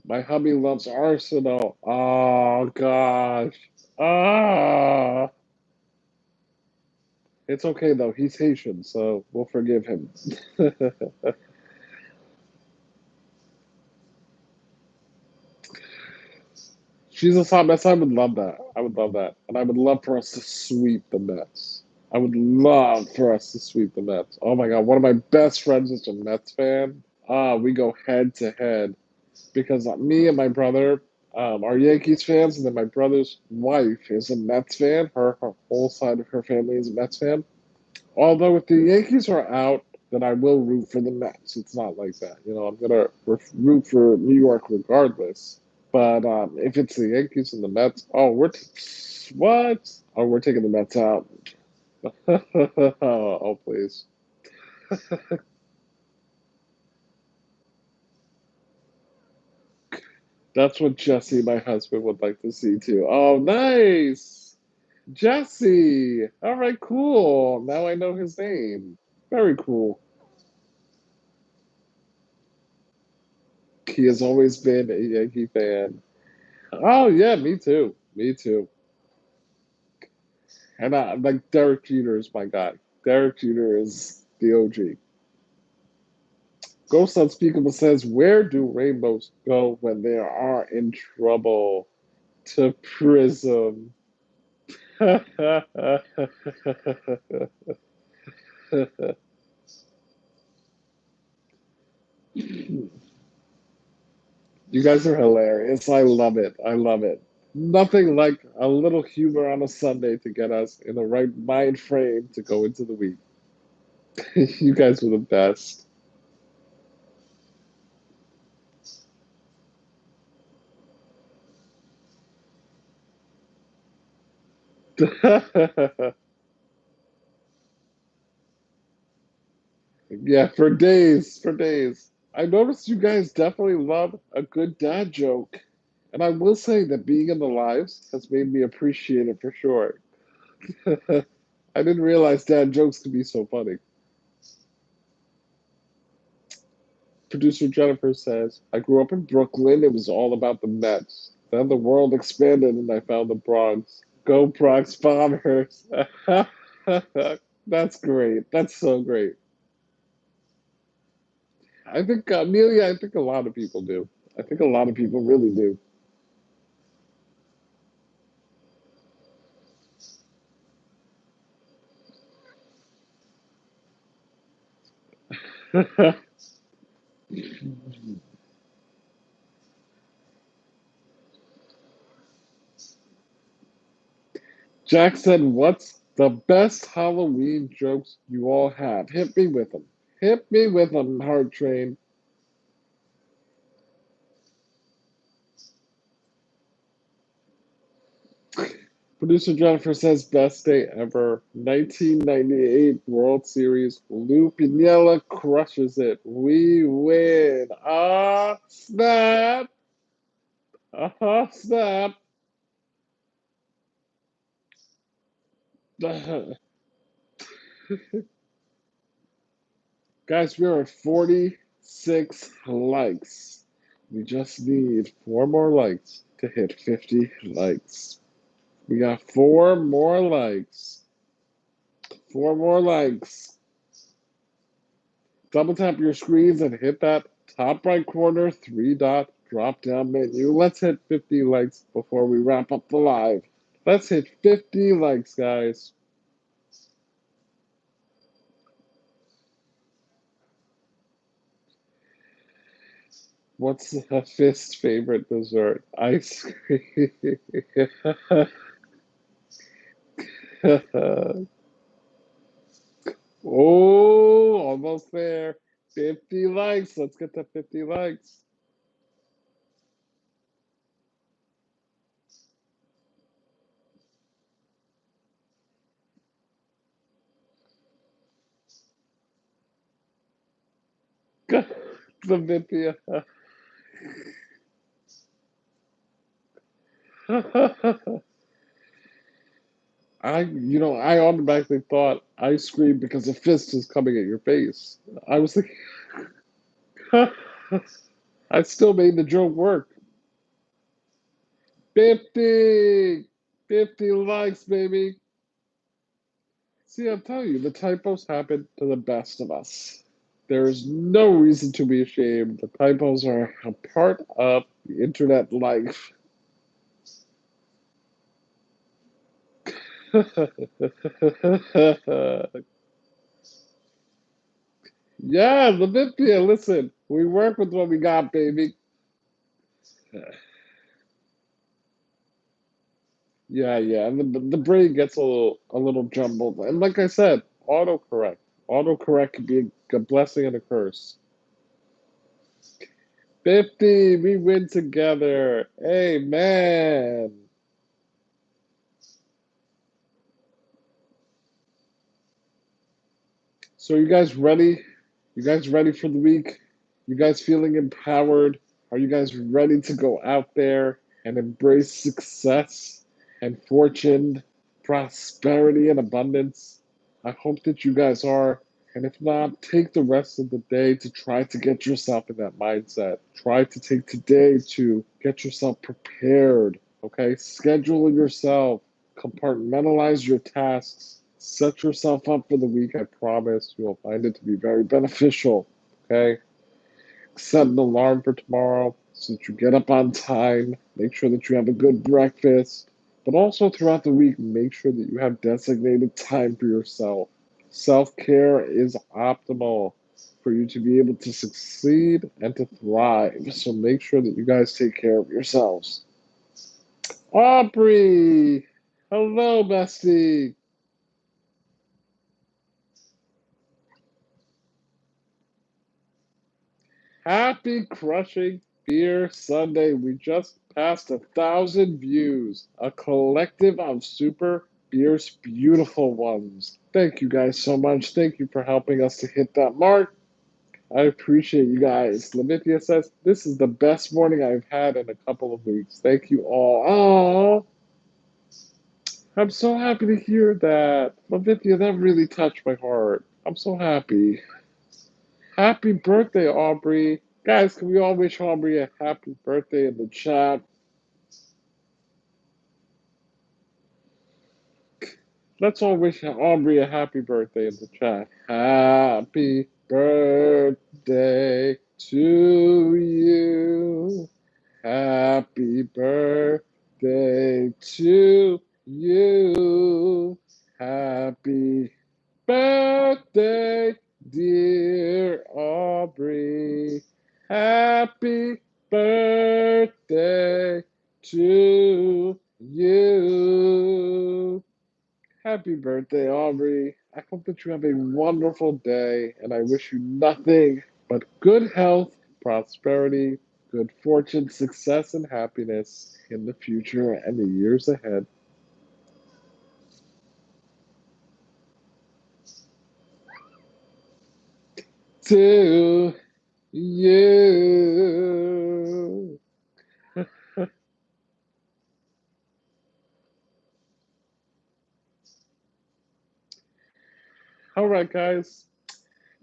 My hubby loves Arsenal. Oh gosh. Ah. It's okay though. He's Haitian, so we'll forgive him. She's a hot mess. I would love that. I would love that. And I would love for us to sweep the Mets. I would love for us to sweep the Mets. Oh my God. One of my best friends is a Mets fan. We go head to head because me and my brother are Yankees fans, and then my brother's wife is a Mets fan. Her whole side of her family is a Mets fan. Although if the Yankees are out, then I will root for the Mets. It's not like that. I'm gonna root for New York regardless. But if it's the Yankees and the Mets, oh, what? Oh, we're taking the Mets out. Oh, please. That's what Jesse, my husband, would like to see too. Oh, nice. Jesse. All right, cool. Now I know his name. Very cool. He has always been a Yankee fan. Oh yeah, me too. Me too. And like Derek Jeter is my guy. Derek Jeter is the OG. Ghost Unspeakable says, "Where do rainbows go when they are in trouble?" To Prism. You guys are hilarious. I love it. I love it. Nothing like a little humor on a Sunday to get us in the right mind frame to go into the week. You guys are the best. Yeah, for days, for days. I noticed you guys definitely love a good dad joke. And I will say that being in the lives has made me appreciate it for sure. I didn't realize dad jokes could be so funny. Producer Jennifer says, I grew up in Brooklyn. It was all about the Mets. Then the world expanded and I found the Bronx. Go Bronx Bombers. That's great. That's so great. I think, Amelia, I think a lot of people do. I think a lot of people really do. Jack said, what's the best Halloween jokes you all have? Hit me with them. Hit me with them, Heart Train. Producer Jennifer says, best day ever. 1998 World Series. Lou Piniella crushes it. We win. Ah, snap. Ah, snap. Guys, we are at 46 likes. We just need four more likes to hit 50 likes. We got four more likes. Four more likes. Double tap your screens and hit that top right corner three dot drop down menu. Let's hit 50 likes before we wrap up the live. Let's hit 50 likes, guys. What's a fist favorite dessert? Ice cream. Oh, almost there. 50 likes. Let's get to 50 likes. Olympia. I automatically thought ice cream because a fist is coming at your face. I was thinking, I still made the joke work. 50! 50 likes, baby. See, I'm telling you, the typos happen to the best of us. There is no reason to be ashamed. The typos are a part of the internet life. Yeah, Olympia, listen, we work with what we got, baby. Yeah, yeah, and the brain gets a little jumbled. And like I said, autocorrect. Autocorrect can be a blessing and a curse. 50, we win together. Amen. So you guys ready? You guys ready for the week? You guys feeling empowered? Are you guys ready to go out there and embrace success and fortune, prosperity and abundance? I hope that you guys are. And if not, take the rest of the day to try to get yourself in that mindset. Try to take today to get yourself prepared. Okay? Schedule yourself, compartmentalize your tasks, set yourself up for the week. I promise you will find it to be very beneficial. Okay? Set an alarm for tomorrow so that you get up on time. Make sure that you have a good breakfast. But also throughout the week, make sure that you have designated time for yourself. Self care is optimal for you to be able to succeed and to thrive. So make sure that you guys take care of yourselves. Aubrey! Hello, bestie! Happy Crushing Beer Sunday. We just passed 1,000 views. A collective of super beers, beautiful ones. Thank you guys so much. Thank you for helping us to hit that mark. I appreciate you guys. Lamithia says, this is the best morning I've had in a couple of weeks. Thank you all. Oh, I'm so happy to hear that. Lamithia, that really touched my heart. I'm so happy. Happy birthday, Aubrey. Guys, can we all wish Aubrey a happy birthday in the chat? Let's all wish Aubrey a happy birthday in the chat. Happy birthday to you. Happy birthday to you. Happy birthday, dear Aubrey. Happy birthday to you. Happy birthday, Aubrey. I hope that you have a wonderful day, and I wish you nothing but good health, prosperity, good fortune, success, and happiness in the future and the years ahead. To you. All right, guys.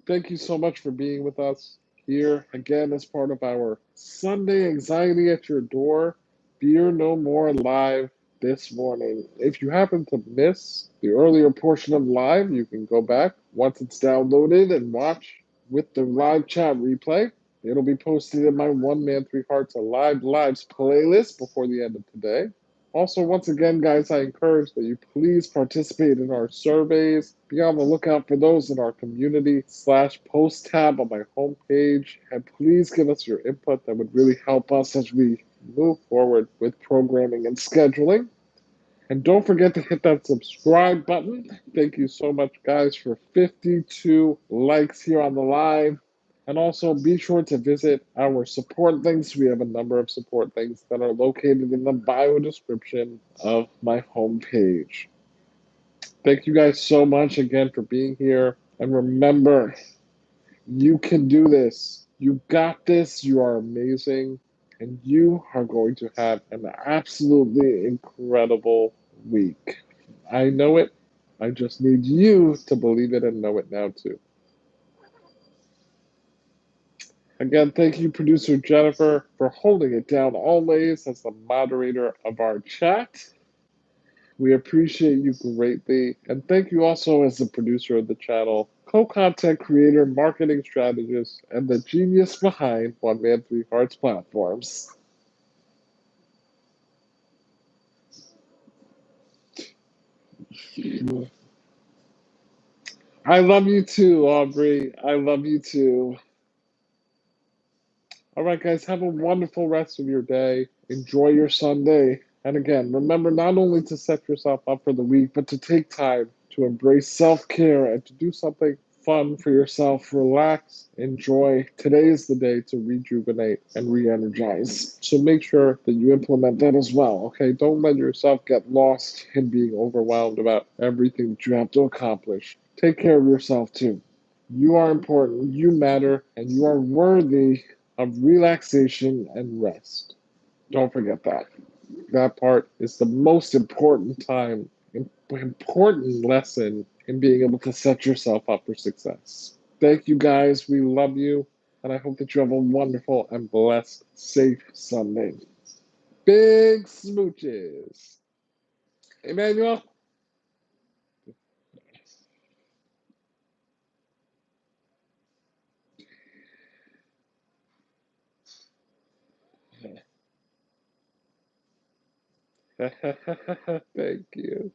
Thank you so much for being with us here again as part of our Sunday Anxiety at Your Door Fear No More Live this morning. If you happen to miss the earlier portion of live, you can go back once it's downloaded and watch with the live chat replay. It'll be posted in my One Man, Three Hearts Alive Lives playlist before the end of today. Also, once again, guys, I encourage that you please participate in our surveys. Be on the lookout for those in our community/post tab on my homepage. And please give us your input. That would really help us as we move forward with programming and scheduling. And don't forget to hit that subscribe button. Thank you so much, guys, for 52 likes here on the live. And also be sure to visit our support links. We have a number of support links that are located in the bio description of my homepage. Thank you guys so much again for being here. And remember, You can do this. You got this. You are amazing. And you are going to have an absolutely incredible week. I know it. I just need you to believe it and know it now, too. Again, thank you, producer Jennifer, for holding it down always as the moderator of our chat. We appreciate you greatly. And thank you also as the producer of the channel, co-content creator, marketing strategist, and the genius behind One Man Three Hearts platforms. I love you too, Aubrey. I love you too. All right, guys, have a wonderful rest of your day. Enjoy your Sunday. And again, remember not only to set yourself up for the week, but to take time to embrace self care and to do something fun for yourself. Relax, enjoy. Today is the day to rejuvenate and re energize. So make sure that you implement that as well, okay? Don't let yourself get lost in being overwhelmed about everything that you have to accomplish. Take care of yourself too. You are important, you matter, and you are worthy of relaxation and rest. Don't forget that. That part is the most important important lesson in being able to set yourself up for success. Thank you guys. We love you. And I hope that you have a wonderful and blessed, safe Sunday. Big smooches. Emmanuel? Thank you.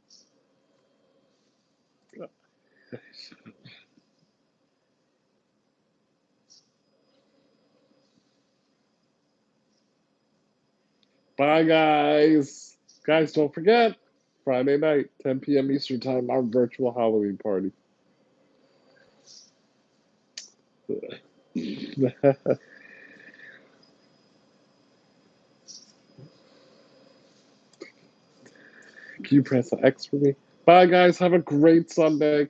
Bye, guys. Guys, don't forget Friday night, 10 p.m. Eastern Time, our virtual Halloween party. Can you press the X for me? Bye, guys. Have a great Sunday.